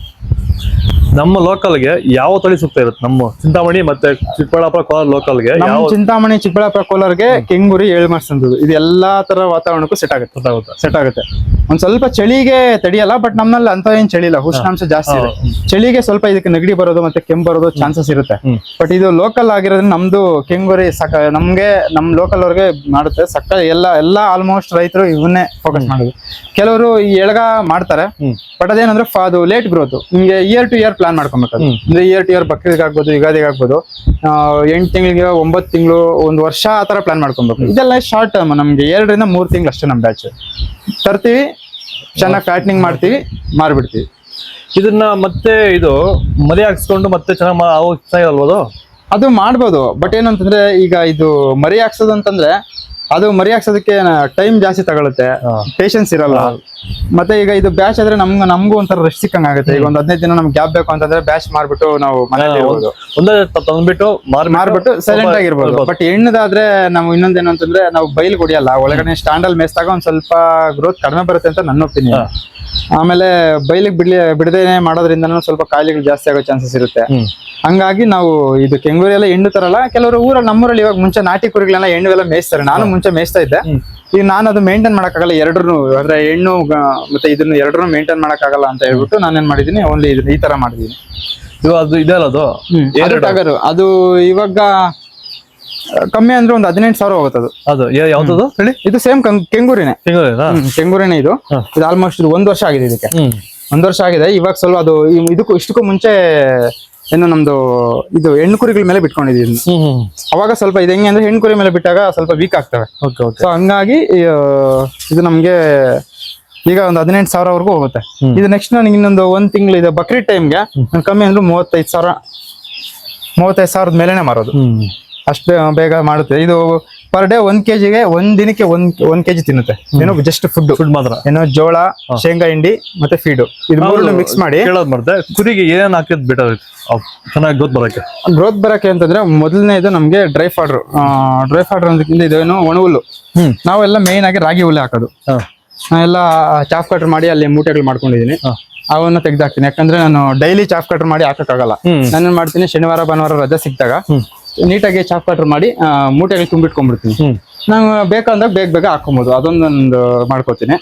[SPEAKER 2] ನಮ್ಮ ಲೋಕಲ್ಗೆ ಯಾವ ತಳಿ ಸೂಕ್ತ ಇರುತ್ತೆ? ನಮ್ಮ ಚಿಂತಾಮಣಿ ಮತ್ತೆ ಚಿಕ್ಕಬಳ್ಳಾಪುರ ಕೋಲಾರ ಲೋಕಲ್ಗೆ
[SPEAKER 1] ಚಿಂತಾಮಣಿ ಚಿಕ್ಕಬಳ್ಳಾಪುರ ಕೋಲಾರ್ಗೆ ಕೆಂಗೂರಿ 7 ಮಾರ್ಕ್ಸ್ ಅಂತದ್ದು ಇದು ಎಲ್ಲಾ ತರ ವಾತಾವರಣಕ್ಕೂ ಸೆಟ್ ಆಗುತ್ತೆ. ಒಂದ್ ಸ್ವಲ್ಪ ಚಳಿಗೆ ತಡಿಯಲ್ಲ, ಬಟ್ ನಮ್ಮಲ್ಲಿ ಅಂತ ಏನ್ ಚಳಿ ಇಲ್ಲ, ಉಷ್ಣಾಂಶ ಜಾಸ್ತಿ ಇದೆ. ಚಳಿಗೆ ಸ್ವಲ್ಪ ಇದಕ್ಕೆ ನೆಗಡಿ ಬರೋದು ಮತ್ತೆ ಕೆಮ್ಮು ಬರೋದು ಚಾನ್ಸಸ್ ಇರುತ್ತೆ. ಬಟ್ ಇದು ಲೋಕಲ್ ಆಗಿರೋದ್ರಿಂದ ನಮ್ದು ಕೆಂಗುರಿ ನಮ್ಗೆ ನಮ್ ಲೋಕಲ್ ಅವ್ರಿಗೆ ಮಾಡುತ್ತೆ ಎಲ್ಲ ಆಲ್ಮೋಸ್ಟ್ ರೈತರು ಇವನ್ನೇ ಫೋಕಸ್ ಮಾಡೋದು. ಕೆಲವರು ಈ ಎಳಗ ಮಾಡ್ತಾರೆ, ಬಟ್ ಅದೇನಂದ್ರೆ ಅದು ಲೇಟ್ ಗ್ರೋತ್. ನಿಮ್ಗೆ ಇಯರ್ ಟು ಇಯರ್ ಪ್ಲಾನ್ ಮಾಡ್ಕೊಬೇಕು. ಅಂದ್ರೆ ಇಯರ್ ಟು ಇಯರ್ ಬಕ್ರೀದ್ಗೆ ಆಗ್ಬೋದು, ಯುಗಾದಿಗೆ ಆಗ್ಬೋದು, 8 ತಿಂಗಳಿಗೆ 9 ತಿಂಗಳು 1 ವರ್ಷ ಆ ತರ ಪ್ಲಾನ್ ಮಾಡ್ಕೊಬೇಕು. ಇದೆಲ್ಲ ಶಾರ್ಟ್ ಟರ್ಮ್, ನಮ್ಗೆ 2 ರಿಂದ 3 ತಿಂಗಳು ಅಷ್ಟೇ. ನಮ್ ಬ್ಯಾಚ್ ತರ್ತೀವಿ, ಚೆನ್ನಾಗಿ ಫ್ಯಾಟ್ನಿಂಗ್ ಮಾಡ್ತೀವಿ, ಮಾರ್ಬಿಡ್ತೀವಿ.
[SPEAKER 2] ಇದನ್ನ ಮತ್ತೆ ಇದು ಮರಿ ಹಾಕ್ಸ್ಕೊಂಡು ಮತ್ತೆ ಚೆನ್ನಾಗಿ
[SPEAKER 1] ಅದು ಮಾಡ್ಬೋದು. ಬಟ್ ಏನಂತಂದ್ರೆ ಈಗ ಇದು ಮರಿ ಹಾಕ್ಸೋದು ಅಂತಂದ್ರೆ ಅದು ಮರಿ ಹಾಕ್ಸೋದಕ್ಕೆ ಟೈಮ್ ಜಾಸ್ತಿ ತಗೊಳುತ್ತೆ, ಪೇಷನ್ಸ್ ಇರಲ್ಲ. ಮತ್ತೆ ಈಗ ಇದು ಬ್ಯಾಚ್ ಆದ್ರೆ ನಮಗೂ ಒಂಥರ ರೆಸ್ಟ್ ಸಿಕ್ಕಂಗ ಆಗುತ್ತೆ. ಈಗ 15 ದಿನ ನಮ್ಗೆ ಗ್ಯಾಪ್ ಬೇಕು ಅಂತಂದ್ರೆ ಬ್ಯಾಚ್ ಮಾಡ್ಬಿಟ್ಟು ನಾವು ಮನೇಲಿ ಮಾರ್ಬಿಟ್ಟು ಸೈಲೆಂಟ್ ಆಗಿರ್ಬೋದು. ಬಟ್ ಹೆಣ್ಣದಾದ್ರೆ ನಾವು ಇನ್ನೊಂದೇನು ಅಂತಂದ್ರೆ ನಾವು ಬೈಲ್ ಹೊಡಿಯಲ್ಲ, ಒಳಗಡೆ ಸ್ಟ್ಯಾಂಡ್ ಅಲ್ಲಿ ಮೇಸ್ದಾಗ ಒಂದ್ ಸ್ವಲ್ಪ ಗ್ರೋತ್ ಕಡಿಮೆ ಬರುತ್ತೆ ಅಂತ ನನ್ನ ಒಪಿನಿಯನ್. ಆಮೇಲೆ ಬೈಲಿಗೆ ಬಿಡದೇನೆ ಮಾಡೋದ್ರಿಂದ ಸ್ವಲ್ಪ ಕಾಯಿಲೆಗಳು ಜಾಸ್ತಿ ಆಗೋ ಚಾನ್ಸಸ್ ಇರುತ್ತೆ. ಹಂಗಾಗಿ ನಾವು ಇದು ಕೆಂಗೂರಿ ಎಲ್ಲ ಹೆಣ್ಣು ತರಲ್ಲ. ಕೆಲವರು ಊರಲ್ಲಿ, ನಮ್ಮೂರಲ್ಲಿ ಇವಾಗ ಮುಂಚೆ ನಾಟಿ ಕುರಿಗಳೆಲ್ಲ ಹೆಣ್ಣು ಎಲ್ಲ ಮೇಯಿಸ್ತಾರೆ. ನಾನು ಮುಂಚೆ ಮೇಯಿಸ್ತಾ ಇದ್ದೆ. ಈಗ ನಾನು ಅದು ಮೇಂಟೈನ್ ಮಾಡಕ್ಕಾಗಲ್ಲ, ಎರಡರೂ ಅಂದ್ರೆ ಹೆಣ್ಣು ಮತ್ತೆ ಇದನ್ನು ಎರಡರೂ ಮೇಂಟೈನ್ ಮಾಡಕ್ಕಾಗಲ್ಲ ಅಂತ ಹೇಳ್ಬಿಟ್ಟು ನಾನೇನ್ ಮಾಡಿದೀನಿ, ಓನ್ಲಿ ಈ ತರ ಮಾಡಿದೀನಿ. ಅದು ಇವಾಗ ಕಮ್ಮಿ ಅಂದ್ರೆ ಒಂದು 18,000 ಹೋಗುತ್ತೆ.
[SPEAKER 2] ಅದು ಯಾವ್ದು ಹೇಳಿ?
[SPEAKER 1] ಇದು ಸೇಮ್ ಕೆಂಗೂರಿನೇ ಇದು. ಇದು ಆಲ್ಮೋಸ್ಟ್ 1 ವರ್ಷ ಆಗಿದೆ. ಇದಕ್ಕೆ 1 ವರ್ಷ ಆಗಿದೆ. ಇವಾಗ ಸ್ವಲ್ಪ ಅದು ಇಷ್ಟಕ್ಕೂ ಮುಂಚೆ ಏನು ನಮ್ದು ಇದು ಹೆಣ್ಣು ಕುರಿಗಳ ಮೇಲೆ ಬಿಟ್ಕೊಂಡಿದೀವಿ. ಅವಾಗ ಸ್ವಲ್ಪ ಇದು ಹೆಂಗೆ ಅಂದ್ರೆ ಹೆಣ್ಣು ಕುರಿ ಮೇಲೆ ಬಿಟ್ಟಾಗ ಸ್ವಲ್ಪ ವೀಕ್ ಆಗ್ತವೆ. ಸೊ ಹಂಗಾಗಿ ಇದು ನಮ್ಗೆ ಈಗ ಒಂದು 18,000 ವರೆಗೂ ಹೋಗುತ್ತೆ. ಇದು ನೆಕ್ಸ್ಟ್ ನನಗೆ ಇನ್ನೊಂದು 1 ತಿಂಗಳು ಇದೆ ಬಕ್ರೀದ್ ಟೈಮ್ಗೆ ಕಮ್ಮಿ ಅಂದ್ರೆ 35,000 ಮೇಲೆನೆ ಮಾರೋದು. ಅಷ್ಟು ಬೇಗ ಮಾಡುತ್ತೆ ಇದು. ಪರ್ ಡೇ 1 kgಗೆ ಒಂದ್ ದಿನಕ್ಕೆ 1 kg ತಿನ್ನುತ್ತೆ. ಏನೋ ಜಸ್ಟ್ ಫುಡ್ ಮಾತ್ರ, ಏನೋ ಜೋಳ, ಶೇಂಗಾ ಹಿಂಡಿ ಮತ್ತೆ ಫೀಡು, ಇದು ಮೂರನ್ನು ಮಿಕ್ಸ್ ಮಾಡಿ.
[SPEAKER 2] ಕುರಿಗೆ ಏನ್ ಹಾಕಿದ್ ಬೇಕಾಗುತ್ತೆ ಚೆನ್ನಾಗಿ
[SPEAKER 1] ಗ್ರೋತ್ ಬರಕ್ಕೆ ಅಂತಂದ್ರೆ ಮೊದಲನೇದು ನಮ್ಗೆ ಡ್ರೈ ಫಾಡ್ರ್ ಅನ್ನೋದಕ್ಕಿಂತ ಇದೇನು ಒಣ ಹುಲ್ಲು. ನಾವೆಲ್ಲ ಮೇನ್ ಆಗಿ ರಾಗಿ ಹುಲ್ಲು ಹಾಕೋದು. ನಾನೆಲ್ಲ ಚಾಫ್ ಕಟ್ರ್ ಮಾಡಿ ಅಲ್ಲಿ ಮೂಟೆಗಳು ಮಾಡ್ಕೊಂಡಿದೀನಿ. ಅವನ್ನ ತೆಗ್ದಾಕ್ತೀನಿ. ಯಾಕಂದ್ರೆ ನಾನು ಡೈಲಿ ಚಾಫ್ ಕಟ್ರ್ ಮಾಡಿ ಹಾಕಕ್ಕಾಗಲ್ಲ. ನಾನೇನ್ ಮಾಡ್ತೀನಿ, ಶನಿವಾರ ಭಾನುವಾರ ರಜೆ ಸಿಕ್ತಾಗ ನೀಟಾಗಿ ಚಾಫ್ ಕಟ್ರ್ ಮಾಡಿ ಮೂಟೆಗೆ ತುಂಬಿಟ್ಕೊಂಡ್ಬಿಡ್ತೀನಿ. ನಾನು ಬೇಕಂದಾಗ ಬೇಗ ಹಾಕೊಬಹುದು. ಅದೊಂದೊಂದು ಮಾಡ್ಕೋತೀನಿ.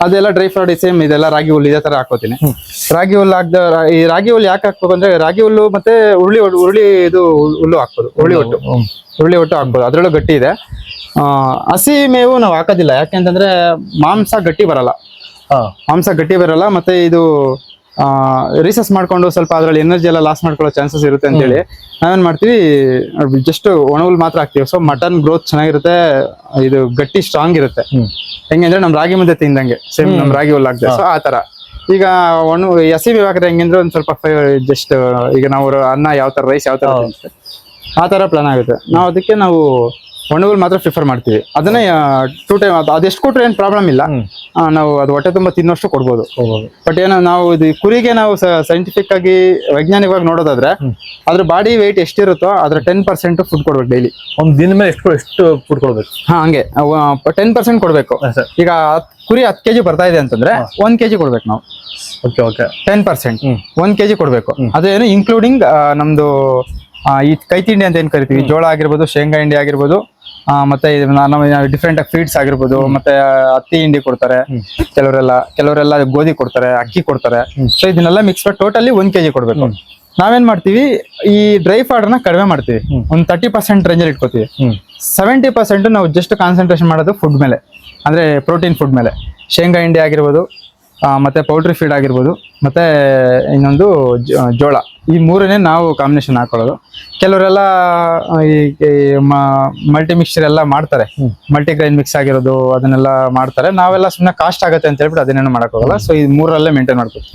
[SPEAKER 1] ಅದೆಲ್ಲ ಡ್ರೈ ಫ್ರೂಟ್ ಸೇಮ್ ಇದೆಲ್ಲ ರಾಗಿ ಹುಲ್ಲು ಇದೇ ತರ ಹಾಕೋತೀನಿ. ರಾಗಿ ಹುಲ್ಲು ಈ ರಾಗಿ ಹುಲ್ಲು ಯಾಕೆ ಹಾಕ್ಬೇಕು ಅಂದ್ರೆ ರಾಗಿ ಹುಲ್ಲು ಮತ್ತೆ ಹುರುಳಿ ಇದು ಹುಲ್ಲು ಹಾಕ್ಬೋದು. ಹುರುಳಿ ಒಟ್ಟು ಹಾಕ್ಬೋದು, ಅದ್ರಲ್ಲೂ ಗಟ್ಟಿ ಇದೆ. ಹಸಿ ಮೇವು ನಾವು ಹಾಕೋದಿಲ್ಲ, ಯಾಕೆಂತಂದ್ರೆ ಮಾಂಸ ಗಟ್ಟಿ ಬರಲ್ಲ. ಮತ್ತೆ ಇದು ರಿಸರ್ಚ್ ಮಾಡ್ಕೊಂಡು ಸ್ವಲ್ಪ ಅದ್ರಲ್ಲಿ ಎನರ್ಜಿ ಎಲ್ಲ ಲಾಸ್ ಮಾಡ್ಕೊಳ್ಳೋ ಚಾನ್ಸಸ್ ಇರುತ್ತೆ ಅಂತೇಳಿ ನಾವೇನ್ ಮಾಡ್ತೀವಿ, ಜಸ್ಟ್ ಒಣಹುಲ್ ಮಾತ್ರ ಹಾಕ್ತಿವಿ. ಸೊ ಮಟನ್ ಗ್ರೋತ್ ಚೆನ್ನಾಗಿರುತ್ತೆ, ಇದು ಗಟ್ಟಿ ಸ್ಟ್ರಾಂಗ್ ಇರುತ್ತೆ. ಹೆಂಗೆ ಅಂದ್ರೆ ನಮ್ ರಾಗಿ ಮುದ್ದೆ ತಿಂದಂಗೆ ಸೇಮ್ ನಮ್ ರಾಗಿ ಹುಲ್ಲು ಹಾಕ್ತೇವೆ. ಸೊ ಆ ತರ ಈಗ ಹಸಿ ಮೇವು ಹಾಕಿದ್ರೆ ಹೆಂಗಂದ್ರೆ ಒಂದ್ ಸ್ವಲ್ಪ ಜಸ್ಟ್ ಈಗ ನಾವು ಅನ್ನ ಯಾವ ತರ, ರೈಸ್ ಯಾವ ತರ ಆ ತರ ಪ್ಲಾನ್ ಆಗುತ್ತೆ. ಅದಕ್ಕೆ ನಾವು ಒಣಹುಲ್ ಮಾತ್ರ ಪ್ರಿಫರ್ ಮಾಡ್ತೀವಿ. ಅದನ್ನೇ 2 ಟೈಮ್ ಅದೆಷ್ಟು ಕೊಟ್ರೆ ಏನ್ ಪ್ರಾಬ್ಲಮ್ ಇಲ್ಲ. ನಾವು ಅದು ಹೊಟ್ಟೆ ತುಂಬಾ ತಿನ್ನೋಷ್ಟು ಕೊಡ್ಬೋದು. ಬಟ್ ಏನೋ ನಾವು ಇದು ಕುರಿಗೆ ನಾವು ಸೈಂಟಿಫಿಕ್ ಆಗಿ ವೈಜ್ಞಾನಿಕವಾಗಿ ನೋಡೋದಾದ್ರೆ ಅದ್ರ ಬಾಡಿ ವೆಯ್ಟ್ ಎಷ್ಟಿರುತ್ತೋ ಅದ್ರ 10% ಫುಡ್ ಕೊಡ್ಬೇಕು ಡೈಲಿ.
[SPEAKER 2] ಒಂದ್ ದಿನ ಮೇಲೆ ಎಷ್ಟು ಫುಡ್ ಕೊಡ್ಬೇಕು?
[SPEAKER 1] ಹಂಗೆ 10% ಕೊಡ್ಬೇಕು. ಈಗ ಕುರಿ 10 kg ಬರ್ತಾ ಇದೆ ಅಂತಂದ್ರೆ 1 kg ಕೊಡ್ಬೇಕು ನಾವು. 10% 1 kg ಕೊಡ್ಬೇಕು. ಅದೇನು ಇನ್ಕ್ಲೂಡಿಂಗ್ ನಮ್ದು ಈ ಕೈ ತಿಂಡಿ ಅಂತ ಏನ್ ಕರಿತೀವಿ, ಜೋಳ ಆಗಿರ್ಬೋದು, ಶೇಂಗಾ ಹಿಂಡಿ ಆಗಿರ್ಬೋದು, ಮತ್ತೆ ಡಿಫ್ರೆಂಟ್ ಫೀಡ್ಸ್ ಆಗಿರ್ಬೋದು, ಮತ್ತೆ ಹತ್ತಿ ಹಿಂಡಿ ಕೊಡ್ತಾರೆ ಕೆಲವರೆಲ್ಲ ಗೋಧಿ ಕೊಡ್ತಾರೆ, ಅಕ್ಕಿ ಕೊಡ್ತಾರೆ. ಸೊ ಇದನ್ನೆಲ್ಲ ಮಿಕ್ಸ್ ಮಾಡಿ ಟೋಟಲಿ 1 kg ಕೊಡ್ಬೇಕು. ನಾವೇನ್ ಮಾಡ್ತೀವಿ, ಈ ಡ್ರೈ ಫಾಡರ್ನ ಕಡಿಮೆ ಮಾಡ್ತೀವಿ, ಒಂದ್ 30% ರೇಂಜಲ್ಲಿ ಇಟ್ಕೋತೀವಿ. 70% ನಾವು ಜಸ್ಟ್ ಕಾನ್ಸಂಟ್ರೇಷನ್ ಮಾಡೋದು ಫುಡ್ ಮೇಲೆ, ಅಂದ್ರೆ ಪ್ರೋಟೀನ್ ಫುಡ್ ಮೇಲೆ. ಶೇಂಗಾ ಹಿಂಡಿ ಆಗಿರ್ಬೋದು, ಮತ್ತೆ ಪೌಲ್ಟ್ರಿ ಫೀಡ್ ಆಗಿರ್ಬೋದು, ಮತ್ತೆ ಇನ್ನೊಂದು ಜೋಳ, ಈ ಮೂರನ್ನೇ ನಾವು ಕಾಂಬಿನೇಷನ್ ಹಾಕೊಳ್ಳೋದು. ಕೆಲವರೆಲ್ಲ ಈ ಮಲ್ಟಿ ಮಿಕ್ಸ್ಚರ್ ಎಲ್ಲ ಮಾಡ್ತಾರೆ, ಮಲ್ಟಿ ಗ್ರೈನ್ ಮಿಕ್ಸ್ ಆಗಿರೋದು ಅದನ್ನೆಲ್ಲ ಮಾಡ್ತಾರೆ. ನಾವೆಲ್ಲ ಸುಮ್ಮನೆ ಕಾಸ್ಟ್ ಆಗುತ್ತೆ ಅಂತ ಹೇಳ್ಬಿಟ್ಟು ಅದನ್ನೇನು ಮಾಡಕ್ ಹೋಗಲ್ಲ. ಸೊ ಈ ಮೂರಲ್ಲೇ ಮೇಂಟೈನ್ ಮಾಡ್ತೀವಿ.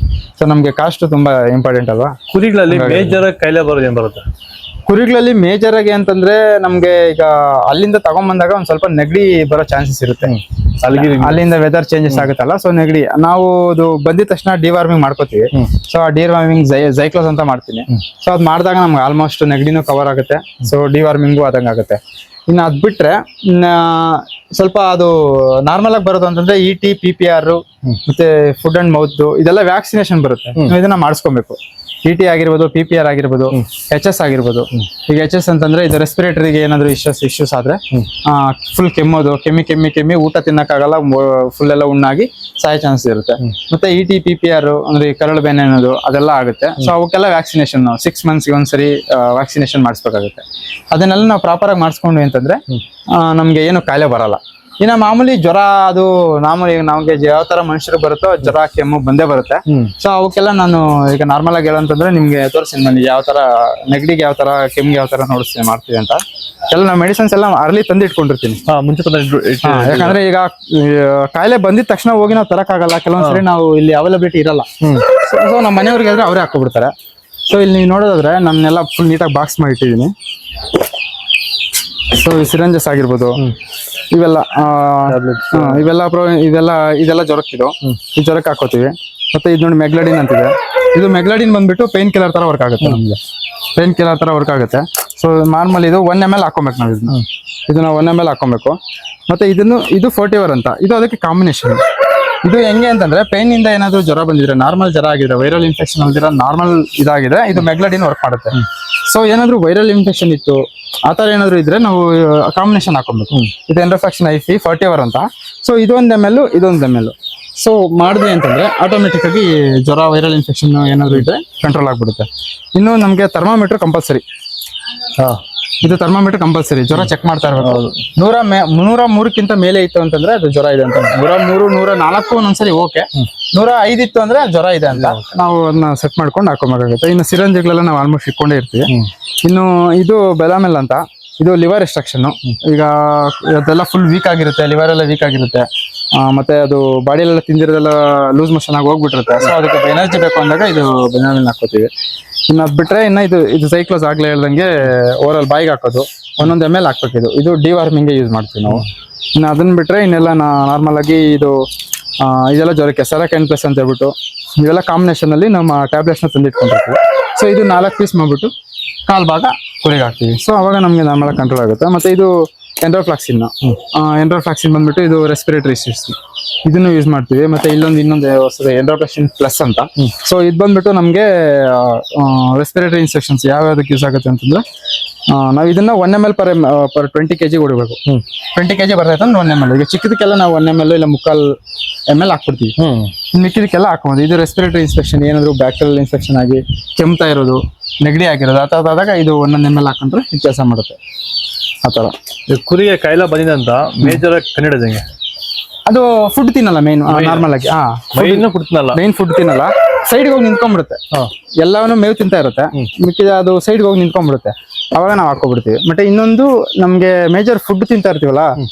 [SPEAKER 1] ಸೊ ನಮ್ಗೆ ಕಾಸ್ಟ್ ತುಂಬಾ ಇಂಪಾರ್ಟೆಂಟ್ ಅಲ್ವಾ.
[SPEAKER 2] ಕುರಿಗಳಲ್ಲಿ ಮೇಜರ್ ಕಾಯಿಲೆ ಬರೋದು ಏನ್ ಬರುತ್ತೆ?
[SPEAKER 1] ಕುರಿಗಳಲ್ಲಿ ಮೇಜರ್ ಆಗಿ ಅಂತಂದ್ರೆ ನಮ್ಗೆ ಈಗ ಅಲ್ಲಿಂದ ತಗೊಂಡ್ಬಂದಾಗ ಒಂದ್ ಸ್ವಲ್ಪ ನೆಗಡಿ ಬರೋ ಚಾನ್ಸಸ್ ಇರುತ್ತೆ. ಅಲ್ಲಿಂದ ವೆದರ್ ಚೇಂಜಸ್ ಆಗುತ್ತಲ್ಲ, ಸೊ ನೆಗಡಿ ನಾವು ಅದು ಬಂದಿದ ತಕ್ಷಣ ಡಿವಾರ್ಮಿಂಗ್ ಮಾಡ್ಕೋತೀವಿ. ಸೊ ಆ ಡಿವಾರ್ಮಿಂಗ್ ಜೈಕ್ಲೋಸ್ ಅಂತ ಮಾಡ್ತೀನಿ. ಸೊ ಅದ್ ಮಾಡಿದಾಗ ನಮ್ಗೆ ಆಲ್ಮೋಸ್ಟ್ ನೆಗಡಿನೂ ಕವರ್ ಆಗುತ್ತೆ. ಸೊ ಡಿವಾರ್ಮಿಂಗು ಆದಂಗೆ ಆಗುತ್ತೆ. ಇನ್ನು ಅದ್ ಬಿಟ್ರೆ ಸ್ವಲ್ಪ ಅದು ನಾರ್ಮಲ್ ಆಗಿ ಬರೋದು ಅಂತಂದ್ರೆ ET PPR ಮತ್ತೆ ಫುಡ್ ಅಂಡ್ ಮೌತ್ ಇದೆಲ್ಲ ವ್ಯಾಕ್ಸಿನೇಷನ್ ಬರುತ್ತೆ. ಇದನ್ನ ಮಾಡಿಸ್ಕೊಬೇಕು. ET ಆಗಿರ್ಬೋದು, PPR ಆಗಿರ್ಬೋದು, HS ಆಗಿರ್ಬೋದು. ಈಗ HS ಅಂತಂದ್ರೆ ಇದು ರೆಸ್ಪಿರೇಟರಿಗೆ ಏನಾದ್ರು ಇಶ್ಯೂಸ್ ಆದ್ರೆ ಫುಲ್ ಕೆಮ್ಮಿ ಊಟ ತಿನ್ನಕ್ಕಾಗಲ್ಲ, ಫುಲ್ ಎಲ್ಲ ಉಣ್ಣಾಗಿ ಸಾಯೋ ಚಾನ್ಸ್ ಇರುತ್ತೆ. ಮತ್ತೆ ET PPR ಅಂದ್ರೆ ಕರಳು ಬೇನೆ ಅನ್ನೋದು ಅದೆಲ್ಲ ಆಗುತ್ತೆ. ಸೊ ಅವಕ್ಕೆಲ್ಲ ವ್ಯಾಕ್ಸಿನೇಷನ್ 6 months ಒಂದ್ಸರಿ ವ್ಯಾಕ್ಸಿನೇಷನ್ ಮಾಡಿಸ್ಬೇಕಾಗುತ್ತೆ. ಅದನ್ನೆಲ್ಲ ನಾವು ಪ್ರಾಪರ್ ಆಗಿ ಮಾಡಿಸ್ಕೊಂಡ್ವಿ ಅಂತಂದ್ರೆ ನಮ್ಗೆ ಏನು ಕಾಯಿಲೆ ಬರಲ್ಲ. ಇನ್ನ ಮಾಮೂಲಿ ಜ್ವರ ಅದು ನಮ್ಗೆ ಯಾವ ತರ ಮನುಷ್ಯರು ಬರುತ್ತೋ ಜ್ವರ ಕೆಮ್ಮು ಬಂದೇ ಬರುತ್ತೆ. ಸೊ ಅವಕ್ಕೆಲ್ಲ ನಾನು ಈಗ ನಾರ್ಮಲ್ ಆಗಿ ಹೇಳಂತಂದ್ರೆ ನಿಮ್ಗೆ ತೋರಿಸ್ತೀನಿ ಬನ್ನಿ, ಯಾವ ತರ ನೆಗಡಿಗೆ ಯಾವ ತರ ಕೆಮ್ಮಿಗೆ ಯಾವ ತರ ಮಾಡ್ತೀವಿ ಅಂತ ಎಲ್ಲ ನಾವು ಮೆಡಿಸಿನ್ಸ್ ಎಲ್ಲ ಅರ್ಲಿ ತಂದು ಇಟ್ಕೊಂಡಿರ್ತೀನಿ.
[SPEAKER 2] ಮುಂಚೆ
[SPEAKER 1] ಯಾಕಂದ್ರೆ ಈಗ ಕಾಯಿಲೆ ಬಂದಿದ ತಕ್ಷಣ ಹೋಗಿ ನಾವು ತರಕ್ಕಾಗಲ್ಲ, ಕೆಲವೊಂದ್ಸರಿ ನಾವು ಇಲ್ಲಿ ಅವೈಲಬಿಲಿಟಿ ಇರಲ್ಲ. ಸೊ ನಮ್ಮ ಮನೆಯವ್ರಿಗೆ ಆದ್ರೆ ಅವರೇ ಹಾಕೊಬಿಡ್ತಾರೆ. ಸೊ ಇಲ್ಲಿ ನೀವು ನೋಡೋದಾದ್ರೆ ನಾನೆಲ್ಲ ಫುಲ್ ನೀಟಾಗಿ ಬಾಕ್ಸ್ ಮಾಡಿ ಇಟ್ಟಿದ್ದೀನಿ. ಸೊ ಸಿರಂಜಸ್ ಆಗಿರ್ಬೋದು, ಇವೆಲ್ಲ ಇದೆಲ್ಲ ಜ್ವರಕ್ಕಿದು, ಈ ಜ್ವರಕ್ಕೆ ಹಾಕೋತೀವಿ. ಮತ್ತೆ ಇದು ನೋಡಿ ಮೆಗ್ಲಡಿನ್ ಅಂತಿದೆ. ಇದು ಮೆಗ್ಲಡಿನ್ ಬಂದ್ಬಿಟ್ಟು ಪೇನ್ ಕಿಲ್ಲರ್ ತರ ವರ್ಕ್ ಆಗುತ್ತೆ. ನಮ್ಗೆ ಪೇನ್ ಕಿಲ್ಲರ್ ತರ ವರ್ಕ್ ಆಗುತ್ತೆ. ಸೊ ನಾರ್ಮಲ್ ಇದು 1 ml ಹಾಕೊಬೇಕು ನಾವು ಇದನ್ನ 1 ml ಹಾಕೊಬೇಕು. ಮತ್ತೆ ಇದು 40 hour ಅಂತ, ಇದು ಅದಕ್ಕೆ ಕಾಂಬಿನೇಷನ್. ಇದು ಹೆಂಗೆ ಅಂತಂದ್ರೆ ಪೇನ್ ಇಂದ ಏನಾದ್ರು ಜ್ವರ ಬಂದಿದ್ರೆ, ನಾರ್ಮಲ್ ಜ್ವರ ಆಗಿದ್ರೆ, ವೈರಲ್ ಇನ್ಫೆಕ್ಷನ್ ಅಲ್ದಿರ ನಾರ್ಮಲ್ ಇದಾಗಿದೆ, ಇದು ಮೆಗ್ಲಡಿನ್ ವರ್ಕ್ ಮಾಡುತ್ತೆ. ಸೊ ಏನಾದ್ರು ವೈರಲ್ ಇನ್ಫೆಕ್ಷನ್ ಇತ್ತು ಆತರ ಏನಾದ್ರು ಇದ್ರೆ ನಾವು ಕಾಂಬಿನೇಷನ್ ಹಾಕೊಬೇಕು. ಇದು ಎಂಡ್ರೋಫ್ಯಾಕ್ಷನ್ IP 40 hour ಅಂತ. ಸೊ ಇದೊಂದು ml ಇದೊಂದು ml. ಸೊ ಮಾಡಿದ್ವಿ ಅಂತಂದ್ರೆ ಆಟೋಮೆಟಿಕ್ ಆಗಿ ಜ್ವರ ವೈರಲ್ ಇನ್ಫೆಕ್ಷನ್ ಏನಾದ್ರು ಇದ್ರೆ ಕಂಟ್ರೋಲ್ ಆಗ್ಬಿಡುತ್ತೆ. ಇನ್ನು ನಮ್ಗೆ ಥರ್ಮಾಮೀಟರ್ ಕಂಪಲ್ಸರಿ. ಇದು ಥರ್ಮಾಮೀಟರ್ ಕಂಪಲ್ಸರಿ, ಜ್ವರ ಚೆಕ್ ಮಾಡ್ತಾ ಇರ್ಬೇಕು. 103ಕ್ಕಿಂತ ಮೇಲೆ ಇತ್ತು ಅಂತಂದ್ರೆ ಅದು ಜ್ವರ ಇದೆ ಅಂತ. 103, 104 ಒಂದೊಂದ್ಸರಿ ಓಕೆ, 105 ಇತ್ತು ಅಂದ್ರೆ ಜ್ವರ ಇದೆ ಅಂತ ನಾವು ಅದನ್ನ ಸೆಟ್ ಮಾಡ್ಕೊಂಡು ಹಾಕೋಬೇಕಾಗುತ್ತೆ. ಇನ್ನು ಸಿರಂಜ್ಗಳೆಲ್ಲ ನಾವು ಆಲ್ಮೋಸ್ಟ್ ಇಟ್ಕೊಂಡೇ ಇರ್ತೀವಿ. ಇನ್ನು ಇದು ಬೆಲಾಮೆಲ್ ಅಂತ, ಇದು ಲಿವರ್ ರಿಸ್ಟ್ರಕ್ಷನ್. ಈಗ ಅದೆಲ್ಲ ಫುಲ್ ವೀಕ್ ಆಗಿರುತ್ತೆ, ಲಿವರ್ ಎಲ್ಲ ವೀಕ್ ಆಗಿರುತ್ತೆ, ಮತ್ತೆ ಅದು ಬಾಡಿಯಲ್ಲೆಲ್ಲ ತಿಂದಿರೋದೆಲ್ಲ ಲೂಸ್ ಮೋಷನ್ ಆಗಿ ಹೋಗ್ಬಿಟ್ಟಿರುತ್ತೆ. ಸೊ ಅದಕ್ಕೆ ಎನರ್ಜಿ ಬೇಕು ಅಂದಾಗ ಇದು ಬೆಲಾಮೆಲ್ ಹಾಕೋತೀವಿ. ಇನ್ನು ಅದ್ ಬಿಟ್ರೆ ಇದು ಸೈಕ್ಲೋಸ್ ಆಗ್ಲೇ ಹೇಳ್ದಂಗೆ ಓವರಾಲ್ ಬಾಯಿಗೆ ಹಾಕೋದು 1 ml ಹಾಕ್ಬೇಕು. ಇದು ಡಿವಾರ್ಮಿಂಗ್ ಯೂಸ್ ಮಾಡ್ತೀವಿ ನಾವು. ಇನ್ನು ಅದನ್ನ ಬಿಟ್ರೆ ಇನ್ನೆಲ್ಲ ನಾರ್ಮಲ್ ಆಗಿ ಇದೆಲ್ಲ ಜ್ವರಕ್ಕೆ ಸೆರಾಕೈನ್ ಪ್ಲಸ್ ಅಂತ ಹೇಳ್ಬಿಟ್ಟು ಇವೆಲ್ಲ ಕಾಂಬಿನೇಷನ್ ಅಲ್ಲಿ ನಮ್ಮ ಟ್ಯಾಬ್ಲೆಟ್ಸ್ ನ ತಂದಿಟ್ಕೊಂಡಿರ್ತೀವಿ. ಸೊ ಇದು 4 ಪೀಸ್ ಮಾಡ್ಬಿಟ್ಟು 1/4 ಭಾಗ ಕುರಿಗೆ ಹಾಕ್ತೀವಿ. ಸೊ ಅವಾಗ ನಮ್ಗೆ ನಾರ್ಮಲ್ ಕಂಟ್ರೋಲ್ ಆಗುತ್ತೆ. ಮತ್ತೆ ಇದು ಎಂಡ್ರೋಫ್ಲಾಕ್ಸಿನ್ ಬಂದ್ಬಿಟ್ಟು ಇದು ರೆಸ್ಪಿರೇಟರಿ ಸಿಸ್ಟಮ್, ಇದನ್ನು ಯೂಸ್ ಮಾಡ್ತೀವಿ. ಮತ್ತೆ ಇನ್ನೊಂದು ಹೊಸದು ಎಂಡ್ರೋಫ್ಲಾಕ್ಸಿನ್ ಪ್ಲಸ್ ಅಂತ. ಸೊ ಇದು ಬಂದ್ಬಿಟ್ಟು ನಮ್ಗೆ ರೆಸ್ಪಿರೇಟರಿ ಇನ್ಫೆಕ್ಷನ್ಸ್ ಯಾವ್ಯಾವ್ದಕ್ಕೆ ಯೂಸ್ ಆಗುತ್ತೆ ಅಂತಂದ್ರೆ ನಾವು ಇದನ್ನ 1 ml per 20 kg ಹೊಡಿಬೇಕು. 20 kg ಬರ್ತೈತೆ ಅಂದ್ರೆ 1 ml. ಈಗ ಚಿಕ್ಕದಕ್ಕೆಲ್ಲ ನಾವು 1 ml ಇಲ್ಲ 3/4 ml ಹಾಕ್ಬಿಡ್ತೀವಿ. ಮಿಕ್ಕಿದಕ್ಕೆಲ್ಲ ಹಾಕೋದು. ಇದು ರೆಸ್ಪಿರೇಟರಿ ಇನ್ಫೆಕ್ಷನ್ ಏನಾದ್ರು ಬ್ಯಾಕ್ಟೀರಿಯಲ್ ಇನ್ಫೆಕ್ಷನ್ ಆಗಿ ಕೆಮ್ತಾ ಇರೋದು, ನೆಗಡಿ ಆಗಿರೋದು ಆ ಥರದಾದಾಗ ಇದು 1 ml ಹಾಕೊಂಡ್ರೆ ಇದು ಕೆಲಸ ಮಾಡುತ್ತೆ. ಆ ಥರ
[SPEAKER 2] ಕುರಿಗೆ ಕಾಯಿಲೆ ಬಂದಿದೆ ಅಂತ ಮೇಜರ್ ಕಂಡಿಡಿದಂಗೆ
[SPEAKER 1] ಅದು ಫುಡ್ ತಿನ್ನಲ್ಲ ಮೇನ್ ನಾರ್ಮಲ್ ಆಗಿ. ಮೇನ್ ಫುಡ್ ತಿನ್ನಲ್ಲ, ಸೈಡ್ಗೆ ಹೋಗಿ ನಿಂತ್ಕೊಂಡ್ಬಿಡುತ್ತೆ. ಎಲ್ಲಾನು ಮೇವು ತಿಂತಾ ಇರುತ್ತೆ, ಮಿಕ್ಕಿದ ಅದು ಸೈಡ್ಗೆ ಹೋಗಿ ನಿಂತ್ಕೊಂಡ್ಬಿಡುತ್ತೆ. ಅವಾಗ ನಾವು ಹಾಕೋಬಿಡ್ತೀವಿ. ಮತ್ತೆ ಇನ್ನೊಂದು ನಮ್ಗೆ ಮೇಜರ್ ಫುಡ್ ತಿಂತಾ ಇರ್ತೀವಲ್ಲ,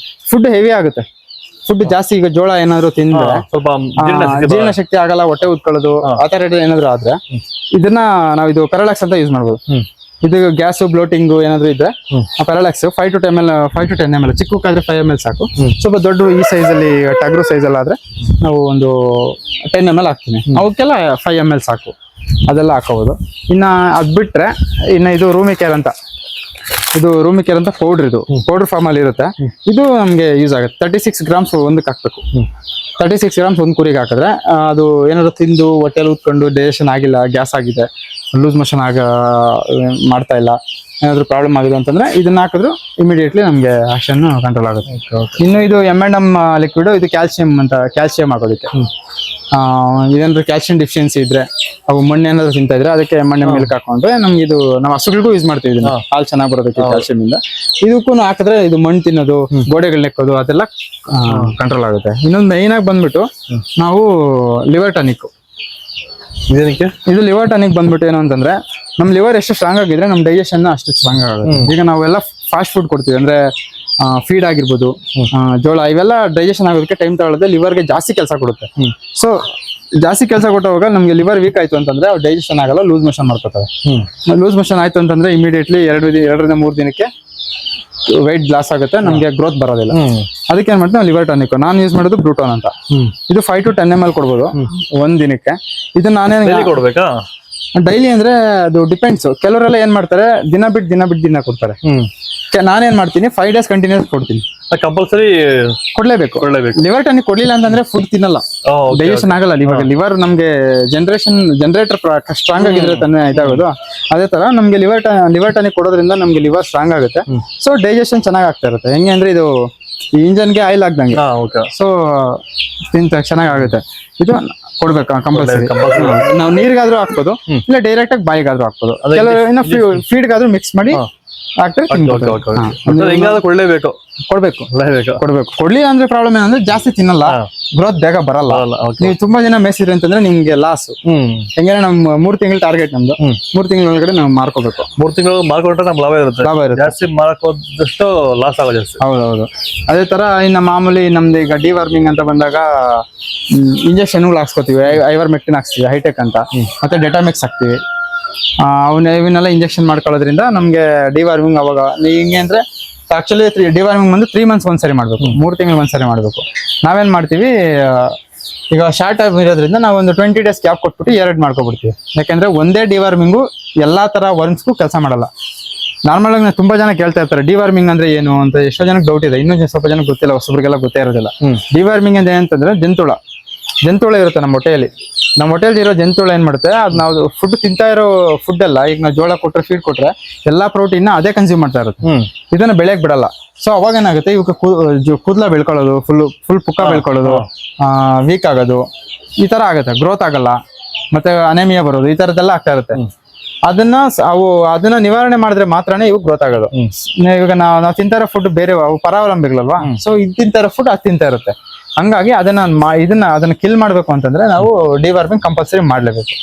[SPEAKER 1] ಫುಡ್ ಹೆವಿ ಆಗುತ್ತೆ. ಫುಡ್ ಜಾಸ್ತಿ ಈಗ ಜೋಳ ಏನಾದ್ರು ತಿಂದ್ರೆ
[SPEAKER 2] ಸ್ವಲ್ಪ
[SPEAKER 1] ಜೀರ್ಣ ಶಕ್ತಿ ಆಗಲ್ಲ, ಹೊಟ್ಟೆ ಉತ್ಕೊಳ್ಳೋದು ಆ ತರ ಏನಾದ್ರು ಆದ್ರೆ ಇದನ್ನ ನಾವು ಇದು ಪೆರಾಲಾಕ್ಸ್ ಅಂತ ಯೂಸ್ ಮಾಡ್ಬೋದು. ಇದು ಗ್ಯಾಸ್ ಬ್ಲೋಟಿಂಗ್ ಏನಾದ್ರು ಇದ್ರೆ ಪೆರಾಲಾಕ್ಸ್ 5 to 10 ml, ಚಿಕ್ಕಕ್ಕಾದ್ರೆ 5 ml ಸಾಕು. ಸ್ವಲ್ಪ ದೊಡ್ಡ ಈ ಸೈಜ್ ಅಲ್ಲಿ ಟಗ್ರು ಸೈಜ್ ಅಲ್ಲಿ ಆದ್ರೆ ನಾವು ಒಂದು 10 ml ಹಾಕ್ತೀನಿ. ಅವಕ್ಕೆಲ್ಲ 5 ml ಸಾಕು, ಅದೆಲ್ಲ ಹಾಕೋಬಹುದು. ಇನ್ನ ಅದ್ ಬಿಟ್ರೆ ಇದು ರೂಮಿ ಕೇರ್ ಅಂತ, ಪೌಡರ್, ಇದು ಪೌಡರ್ ಫಾರ್ಮ್ ಅಲ್ಲಿ ಇರುತ್ತೆ. ಇದು ನಮ್ಗೆ ಯೂಸ್ ಆಗುತ್ತೆ. 36 grams ಒಂದಕ್ಕೆ ಹಾಕ್ಬೇಕು. 36 grams ಒಂದು ಕುರಿಗೆ ಹಾಕಿದ್ರೆ ಅದು ಏನಾದ್ರು ತಿಂದು ಹೊಟ್ಟೆಲ್ ಉತ್ಕೊಂಡು ಡೈಜೆಷನ್ ಆಗಿಲ್ಲ, ಗ್ಯಾಸ್ ಆಗಿದೆ, ಲೂಸ್ ಮೋಷನ್ ಮಾಡ್ತಾ ಇಲ್ಲ, ಏನಾದ್ರು ಪ್ರಾಬ್ಲಮ್ ಆಗಿದೆ ಅಂತಂದ್ರೆ ಇದನ್ನ ಹಾಕಿದ್ರು ಇಮಿಡಿಯೇಟ್ಲಿ ನಮ್ಗೆ ಆಕ್ಷನ್ ಕಂಟ್ರೋಲ್ ಆಗುತ್ತೆ. ಇನ್ನು ಇದು M&M ಲಿಕ್ವಿಡ್, ಇದು ಕ್ಯಾಲ್ಸಿಯಂ ಹಾಕೋದಕ್ಕೆ. ಇದೇನಾದ್ರು ಕ್ಯಾಲ್ಸಿಯಂ ಡಿಫಿಷಿಯನ್ಸಿ ಇದ್ರೆ, ಅವು ಮಣ್ಣು ಏನಾದ್ರು ತಿಂತಾ ಇದ್ರೆ ಅದಕ್ಕೆ M&M ಮಿಲ್ಕ್ ಹಾಕೊಂಡ್ರೆ ನಮ್ಗೆ ಇದು ನಾವು ಹಸುಗಳಿಗೂ ಯೂಸ್ ಮಾಡ್ತೀವಿ. ಇದನ್ನ ಹಾಲು ಚೆನ್ನಾಗಿ ಬರೋದಕ್ಕೆ ಕ್ಯಾಲ್ಸಿಯಂ ಇಂದ. ಇದಕ್ಕೂ ಹಾಕಿದ್ರೆ ಇದು ಮಣ್ಣು ತಿನ್ನೋದು, ಗೋಡೆಗಳು ನೆಕ್ಕೋದು ಅದೆಲ್ಲ ಕಂಟ್ರೋಲ್ ಆಗುತ್ತೆ. ಇನ್ನೊಂದು ಮೈನ್ ಆಗಿ ಬಂದ್ಬಿಟ್ಟು ನಾವು ಲಿವರ್ ಟಾನಿಕ್. ಇದು ಲಿವರ್ ಟಾನಿಕ್ ಬಂದ್ಬಿಟ್ಟು ಏನು ಅಂತಂದ್ರೆ ನಮ್ ಲಿವರ್ ಎಷ್ಟು ಸ್ಟ್ರಾಂಗ್ ಆಗಿದ್ರೆ ನಮ್ ಡೈಜೆಷನ್ ಅಷ್ಟು ಸ್ಟ್ರಾಂಗ್ ಆಗುತ್ತೆ. ಈಗ ನಾವೆಲ್ಲ ಫಾಸ್ಟ್ ಫುಡ್ ಕೊಡ್ತೀವಿ ಅಂದ್ರೆ ಫೀಡ್ ಆಗಿರ್ಬೋದು, ಜೋಳ, ಇವೆಲ್ಲ ಡೈಜೆಷನ್ ಆಗೋದಕ್ಕೆ ಟೈಮ್ ತಗೊಳ್ಳೋದು, ಲಿವರ್ಗೆ ಜಾಸ್ತಿ ಕೆಲಸ ಕೊಡುತ್ತೆ. ಸೊ ಜಾಸ್ತಿ ಕೆಲಸ ಕೊಟ್ಟವಾಗ ನಮ್ಗೆ ಲಿವರ್ ವೀಕ್ ಆಯ್ತು ಅಂತಂದ್ರೆ ಅವ್ರು ಡೈಜೆಷನ್ ಆಗಲ್ಲ, ಲೂಸ್ ಮೋಷನ್ ಮಾಡ್ಕೋತಾರೆ. ಲೂಸ್ ಮೋಷನ್ ಆಯ್ತು ಅಂತಂದ್ರೆ ಇಮಿಡಿಯೇಟ್ಲಿ 2 3 ದಿನಕ್ಕೆ ವೆಯ್ಟ್ ಲಾಸ್ ಆಗುತ್ತೆ, ನಮ್ಗೆ ಗ್ರೋತ್ ಬರೋದಿಲ್ಲ. ಅದಕ್ಕೆ ಏನ್ ಮಾಡ್ತೀವಿ, ಲಿವರ್ ಟಾನಿಕ್ ನಾನು ಯೂಸ್ ಮಾಡೋದು ಬ್ರೂಟೋನ್ ಅಂತ. ಇದು 5 to 10 ml ಕೊಡ್ಬೋದು ಒಂದ್ ದಿನಕ್ಕೆ. ಇದನ್ನ ನಾನೇನು
[SPEAKER 2] ಕೊಡ್ಬೇಕಾ
[SPEAKER 1] ಡೈಲಿ ಅಂದ್ರೆ ಅದು ಡಿಪೆಂಡ್ಸ್. ಕೆಲವರೆಲ್ಲ ಏನ್ ಮಾಡ್ತಾರೆ ದಿನ ಬಿಟ್ಟು ದಿನ ಕೊಡ್ತಾರೆ. ನಾನೇನ್ ಮಾಡ್ತೀನಿ 5 days ಕಂಟಿನ್ಯೂಸ್ ಕೊಡ್ತೀನಿ.
[SPEAKER 2] ಕಂಪಲ್ಸರಿ
[SPEAKER 1] ಕೊಡ್ಲೇಬೇಕು.
[SPEAKER 2] ಕೊಡ್ಲೇಬೇಕು.
[SPEAKER 1] ಲಿವರ್ ಟಾನಿಕ್ ಕೊಡ್ಲಿಲ್ಲ ಅಂತಂದ್ರೆ ಫುಡ್ ತಿನ್ನಲ್ಲ, ಡೈಜೆಷನ್ ಆಗಲ್ಲ. ಇವಾಗ ಲಿವರ್ ನಮ್ಗೆ ಜನರೇಟರ್ ಸ್ಟ್ರಾಂಗ್ ಆಗಿದ್ರೆ ತಾನೇ ಇದಾಗೋದು. ಅದೇ ತರ ನಮ್ಗೆ ಲಿವರ್ ಟಾನಿಕ್ ಕೊಡೋದ್ರಿಂದ ನಮ್ಗೆ ಲಿವರ್ ಸ್ಟ್ರಾಂಗ್ ಆಗುತ್ತೆ. ಸೊ ಡೈಜೆಷನ್ ಚೆನ್ನಾಗಿ ಆಗ್ತಾ ಇರುತ್ತೆ. ಹೆಂಗೆ ಅಂದ್ರೆ ಇದು ಇಂಜನ್ಗೆ ಆಯಿಲ್ ಆಗ್ದಂಗೆ. ಸೊ ತಿಂತ ಚೆನ್ನಾಗಿ ಆಗುತ್ತೆ. ಇದು ಕೊಡ್ಬೇಕು ಕಂಪಲ್ಸರಿ. ನಾವು ನೀರಿಗಾದ್ರೂ ಹಾಕ್ಬೋದು, ಇಲ್ಲ ಡೈರೆಕ್ಟ್ ಆಗಿ ಬಾಯಿಗಾದ್ರೂ ಹಾಕ್ಬೋದು. ಕೆಲವರು ಇನ್ನು ಫೀಡ್ಗಾದ್ರೂ ಮಿಕ್ಸ್ ಮಾಡಿ ಹಾಕ್ತಾರೆ.
[SPEAKER 2] ಹೆಂಗಾದ್ರೂ ಕೊಡ್ಲೇಬೇಕು.
[SPEAKER 1] ಕೊಡ್ಬೇಕು. ಕೊಡ್ಲಿಲ್ಲ ಅಂದ್ರೆ ಪ್ರಾಬ್ಲಮ್ ಏನಂದ್ರೆ ಜಾಸ್ತಿ ತಿನ್ನಲ್ಲ, ಗ್ರೋತ್ ಬೇಗ ಬರಲ್ಲ. ನೀವು ತುಂಬಾ ಜನ ಮೇಯಿಸಿದ್ರಿ ಅಂತಂದ್ರೆ ನಿಮ್ಗೆ ಲಾಸ್. ಹೆಂಗಂದ್ರೆ ನಮ್ 3 ತಿಂಗಳ ಟಾರ್ಗೆಟ್ ನಮ್ದು. 3 ತಿಂಗಳ ಒಳಗಡೆ ನಾವು ಮಾರ್ಕೋಬೇಕು.
[SPEAKER 2] 3 ತಿಂಗಳು ಮಾರ್ಕೊಂಡ್ರೆ ನಮ್ಗೆ ಲಾಭ ಇರುತ್ತೆ. ಜಾಸ್ತಿ ಮಾರ್ಕೋದಷ್ಟು ಲಾಸ್ ಆಗೋ ಜಾಸ್ತಿ.
[SPEAKER 1] ಹೌದೌದು. ಅದೇ ತರ ಇನ್ನು ಮಾಮೂಲಿ ನಮ್ದು ಈಗ ಡಿವಾರ್ಮಿಂಗ್ ಅಂತ ಬಂದಾಗ ಇಂಜೆಕ್ಷನ್ಗಳು ಹಾಕ್ಸ್ಕೊತೀವಿ. ಐವರ್ಮೆಕ್ಟಿನ್ ಹಾಕ್ಸ್ತೀವಿ, ಹೈಟೆಕ್ ಅಂತ. ಮತ್ತೆ ಡೆಟಾಮಿಕ್ಸ್ ಹಾಕ್ತಿವಿ. ಇವನ್ನೆಲ್ಲ ಇಂಜೆಕ್ಷನ್ ಮಾಡ್ಕೊಳ್ಳೋದ್ರಿಂದ ನಮ್ಗೆ ಡಿವಾರ್ಮಿಂಗ್ ಅವಾಗ ಹಿಂಗೆ ಅಂದ್ರೆ ಆಕ್ಚುಲಿ ಡಿವಾರ್ಮಿಂಗ್ ಬಂದು 3 ಮಂತ್ಸ್ ಒಂದ್ಸರಿ ಮಾಡ್ಬೇಕು, 3 ತಿಂಗಳು ಒಂದ್ಸರಿ ಮಾಡ್ಬೇಕು. ನಾವೇನ್ ಮಾಡ್ತೀವಿ, ಈಗ ಶಾರ್ಟ್ ಟೈಮ್ ಇರೋದ್ರಿಂದ ನಾವು ಒಂದು 20 ಡೇಸ್ ಗ್ಯಾಪ್ ಕೊಟ್ಬಿಟ್ಟು 2 ಮಾಡ್ಕೊಬಿಡ್ತೀವಿ. ಯಾಕಂದ್ರೆ ಒಂದೇ ಡಿವಾರ್ಮಿಂಗು ಎಲ್ಲಾ ತರ ವರ್ಮ್ಸ್ಗೂ ಕೆಲಸ ಮಾಡಲ್ಲ. ನಾರ್ಮಲ್ ಆಗಿ ತುಂಬಾ ಜನ ಕೇಳ್ತಾ ಇರ್ತಾರೆ ಡಿವಾರ್ಮಿಂಗ್ ಅಂದ್ರೆ ಏನು ಅಂತ. ಎಷ್ಟೋ ಜನಕ್ಕೆ ಡೌಟ್ ಇದೆ, ಇನ್ನೂ ಸ್ವಲ್ಪ ಜನಕ್ಕೆ ಗೊತ್ತಿಲ್ಲ, ಹೊಸಬ್ರಿಗೆಲ್ಲ ಗೊತ್ತೇ ಇರೋದಿಲ್ಲ. ಡಿವಾರ್ಮಿಂಗ್ ಅಂದ್ರೆ ಏನಂತಂದ್ರೆ ಜಂತುಳ ಇರುತ್ತೆ ನಮ್ಮ ಹೊಟ್ಟೆಯಲ್ಲಿ. ನಮ್ಮ ಹೊಟ್ಟೆಯಲ್ಲಿ ಇರೋ ಜಂತುಳ ಏನ್ ಮಾಡುತ್ತೆ, ಅದು ನಾವು ಫುಡ್ ತಿಂತಾ ಇರೋ ಫುಡ್ ಎಲ್ಲ, ಈಗ ನಾವು ಜೋಳ ಕೊಟ್ರೆ, ಫೀಡ್ ಕೊಟ್ರೆ ಎಲ್ಲಾ ಪ್ರೋಟೀನ್ ಅದೇ ಕನ್ಸ್ಯೂಮ್ ಮಾಡ್ತಾ ಇರುತ್ತೆ. ಇದನ್ನ ಬೆಳೆಯಕ್ ಬಿಡಲ್ಲ. ಸೊ ಅವಾಗ ಏನಾಗುತ್ತೆ, ಇವಾಗ ಕೂದಲ ಬೆಳ್ಕೊಳ್ಳೋದು, ಫುಲ್ ಪುಕ್ಕ ಬೆಳ್ಕೊಳ್ಳೋದು, ವೀಕ್ ಆಗೋದು, ಈ ತರ ಆಗುತ್ತೆ. ಗ್ರೋತ್ ಆಗಲ್ಲ, ಮತ್ತೆ ಅನೇಮಿಯಾ ಬರೋದು, ಈ ತರದ್ದೆಲ್ಲ ಆಗ್ತಾ ಇರುತ್ತೆ. ಅದನ್ನ ನಿವಾರಣೆ ಮಾಡಿದ್ರೆ ಮಾತ್ರನೇ ಇವು ಗ್ರೋತ್ ಆಗೋದು. ಇವಾಗ ನಾವು ತಿಂತಾ ಇರೋ ಫುಡ್ ಬೇರೆ, ಅವು ಪರಾವಲಂಬಿಗಳಲ್ವಾ. ಸೊ ಇದು ತಿಂತಾ ಇರೋ ಫುಡ್ ಅದು ತಿಂತಾ ಇರುತ್ತೆ. ಹಂಗಾಗಿ ಅದನ್ನ ಕಿಲ್ ಮಾಡ್ಬೇಕು ಅಂತಂದ್ರೆ ನಾವು ಡಿವಾರ್ಮಿಂಗ್ ಕಂಪಲ್ಸರಿ ಮಾಡ್ಲೇಬೇಕು.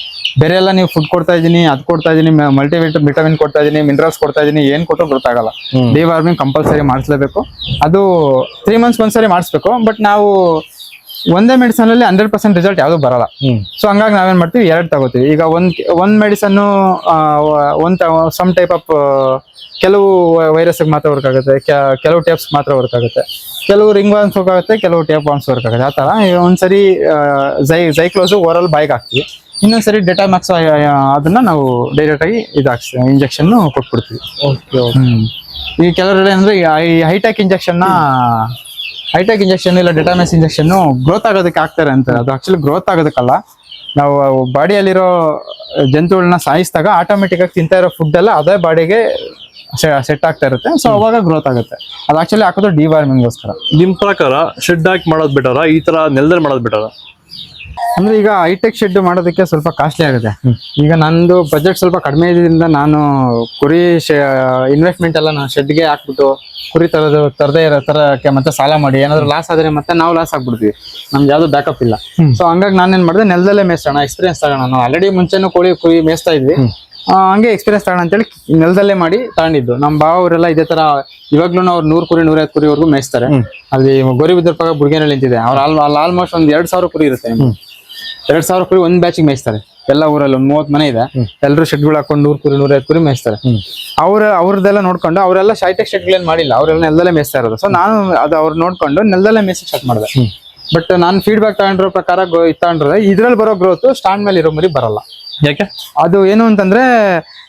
[SPEAKER 1] ಬೇರೆ ಎಲ್ಲ ನೀವು ಫುಡ್ ಕೊಡ್ತಾ ಇದೀನಿ, ಅದ್ ಕೊಡ್ತಾ ಇದೀನಿ, ವಿಟಮಿನ್ ಕೊಡ್ತಾ ಇದೀನಿ, ಮಿನರಲ್ಸ್ ಕೊಡ್ತಾ ಇದೀನಿ, ಏನ್ ಕೊಟ್ಟರು ಗೊತ್ತಾಗಲ್ಲ. ಡಿವಾರ್ಮಿಂಗ್ ಕಂಪಲ್ಸರಿ ಮಾಡಿಸ್ಲೇಬೇಕು. ಅದು 3 ಮಂತ್ಸ್ ಒಂದ್ಸರಿ ಮಾಡಿಸ್ಬೇಕು. ಬಟ್ ನಾವು ಒಂದೇ ಮೆಡಿಸನ್ ಅಲ್ಲಿ 100% ರಿಸಲ್ಟ್ ಯಾವ್ದು ಬರಲ್ಲ. ಸೊ ಹಂಗಾಗಿ ನಾವೇನ್ ಮಾಡ್ತೀವಿ, 2 ತಗೋತೀವಿ. ಈಗ ಒಂದ್ ಮೆಡಿಸನ್ ಸಮ್ ಟೈಪ್ ಆಫ್ ಕೆಲವು ವೈರಸ್ ಮಾತ್ರ ವರ್ಕ್ ಆಗುತ್ತೆ, ಕೆಲವು ಟೇಪ್ಸ್ ಮಾತ್ರ ವರ್ಕ್ ಆಗುತ್ತೆ, ಕೆಲವು ರಿಂಗ್ ವಾರ್ಮ್ಸ್ ವರ್ಕ್ ಆಗುತ್ತೆ, ಕೆಲವು ಟೇಪ್ ವಾರ್ಮ್ಸ್ ವರ್ಕ್ ಆಗುತ್ತೆ. ಆ ತರ ಒಂದ್ಸರಿ ಝೈಕ್ಲೋಸ್ ಓರಲ್ ಬಾಯ್ಗೆ ಹಾಕ್ತಿವಿ, ಇನ್ನೊಂದ್ಸರಿ ಡೆಟಾಮ್ಯಾಕ್ಸ್ ಅದನ್ನ ನಾವು ಡೈರೆಕ್ಟ್ ಆಗಿ ಇದಾಕ್ಸ್ತೀವಿ, ಇಂಜೆಕ್ಷನ್ ಕೊಟ್ಬಿಡ್ತೀವಿ. ಈ ಕೆಲವರೆಲ್ಲ ಅಂದ್ರೆ ಈ ಹೈಟೆಕ್ ಇಂಜೆಕ್ಷನ್ ಇಲ್ಲ ಡೆಟಾಮ್ಯಾಕ್ಸ್ ಇಂಜೆಕ್ಷನ್ ಗ್ರೋತ್ ಆಗೋದಕ್ಕೆ ಹಾಕ್ತಾರೆ ಅಂತ. ಅದು ಆಕ್ಚುಲಿ ಗ್ರೋತ್ ಆಗೋದಕ್ಕಲ್ಲ, ನಾವು ಬಾಡಿಯಲ್ಲಿರೋ ಜಂತುಗಳನ್ನ ಸಾಯಿಸಿದಾಗ ಆಟೋಮೆಟಿಕ್ ಆಗಿ ತಿಂತಾ ಇರೋ ಫುಡ್ ಎಲ್ಲ ಅದೇ ಬಾಡಿಗೆ ಸೆಟ್ ಆಗ್ತಾ ಇರುತ್ತೆ. ಸೊ ಅವಾಗ ಗ್ರೋತ್ ಆಗುತ್ತೆ. ಅದು ಆಕ್ಚುಲಿ ಹಾಕೋದು ಡಿವಾರ್ಮಿಂಗ್ಗೋಸ್ಕರ.
[SPEAKER 2] ನಿಮ್ ಪ್ರಕಾರ ಶೆಡ್ ಹಾಕಿ ಮಾಡೋದು ಬೆಟರ, ಈ ತರ ನೆಲದಲ್ಲಿ ಮಾಡೋದು ಬೆಟರ?
[SPEAKER 1] ಅಂದ್ರೆ ಈಗ ಹೈಟೆಕ್ ಶೆಡ್ ಮಾಡೋದಕ್ಕೆ ಸ್ವಲ್ಪ ಕಾಸ್ಟ್ಲಿ ಆಗುತ್ತೆ. ಈಗ ನಂದು ಬಜೆಟ್ ಸ್ವಲ್ಪ ಕಡಿಮೆ ಇದ್ರಿಂದ ನಾನು ಕುರಿ ಇನ್ವೆಸ್ಟ್ಮೆಂಟ್ ಎಲ್ಲ ನಾನು ಶೆಡ್ಗೆ ಹಾಕ್ಬಿಟ್ಟು ಕುರಿ ತರಕ್ಕೆ ಮತ್ತೆ ಸಾಲ ಮಾಡಿ ಏನಾದ್ರು ಲಾಸ್ ಆದ್ರೆ ಮತ್ತೆ ನಾವು ಲಾಸ್ ಆಗ್ಬಿಡ್ತೀವಿ. ನಮ್ಗೆ ಯಾವ್ದು ಬ್ಯಾಕಪ್ ಇಲ್ಲ. ಸೊ ಹಂಗಾಗಿ ನಾನೇನ್ ಮಾಡಿದೆ, ನೆಲದಲ್ಲೇ ಮೇಯಿಸೋಣ, ಎಕ್ಸ್ಪೀರಿಯನ್ಸ್ ತಗೋಣ. ನಾವು ಆಲ್ರೆಡಿ ಮುಂಚೆನೂ ಕುರಿ ಮೇಯಿಸ್ತಾ ಇದ್ವಿ, ಹಂಗೆ ಎಕ್ಸ್ಪೀರಿಯನ್ಸ್ ತಗೋಣ ಅಂತೇಳಿ ನೆಲದಲ್ಲೇ ಮಾಡಿ ತಗೊಂಡಿದ್ದು. ನಮ್ಮ ಬಾವ ಅವರೆಲ್ಲ ಇದೇ ತರ ಇವಾಗ್ಲೂ ಅವ್ರು 100 ಕುರಿ 150 ಕುರಿವರೆಗೂ ಮೇಯಿಸ್ತಾರೆ. ಅಲ್ಲಿ ಗೋರಿಬಿದರ್ ಪಕ್ಕ ಬುಡ್ಗೇನಹಳ್ಳಿ ನಿಂತಿದೆ. ಅವ್ರು ಆಲ್ಮೋಸ್ಟ್ ಒಂದು 2,000 ಕುರಿ ಇರುತ್ತೆ. 2,000 ಕುರಿ ಒಂದ್ ಬ್ಯಾಚಿಗೆ ಮೇಯಿಸ್ತಾರೆ. ಎಲ್ಲ ಊರಲ್ಲಿ ಒಂದು 30 ಮನೆ ಇದೆ. ಎಲ್ಲರೂ ಶೆಡ್ಗಳು ಹಾಕೊಂಡು 100 ಕುರಿ 150 ಕುರಿ ಮೇಯಿಸ್ತಾರೆ. ಅವ್ರದ್ದೆಲ್ಲ ನೋಡ್ಕೊಂಡು, ಅವರೆಲ್ಲ ಹೈಟೆಕ್ ಶೆಡ್ಗಳೇನ್ ಮಾಡಿಲ್ಲ, ಅವರೆಲ್ಲ ನೆಲದಲ್ಲೇ ಮೇಯಿಸ್ತಾ ಇರೋದು. ಸೊ ನಾನು ಅದು ಅವ್ರು ನೋಡ್ಕೊಂಡು ನೆಲದಲ್ಲೇ ಮೇಯಿಸಿ ಸ್ಟಾರ್ಟ್ ಮಾಡಿದೆ. ಬಟ್ ನಾನು ಫೀಡ್ಬ್ಯಾಕ್ ತಗೊಂಡಿರೋ ಪ್ರಕಾರ ತಗೊಂಡ್ರೆ ಇದ್ರಲ್ಲಿ ಬರೋ ಗ್ರೋತ್ ಸ್ಟ್ಯಾಂಡ್ ಮೇಲೆ ಇರೋ ಮರಿ ಬರಲ್ಲ.
[SPEAKER 2] ಯಾಕೆ? ಅದು
[SPEAKER 1] ಏನು ಅಂತಂದ್ರೆ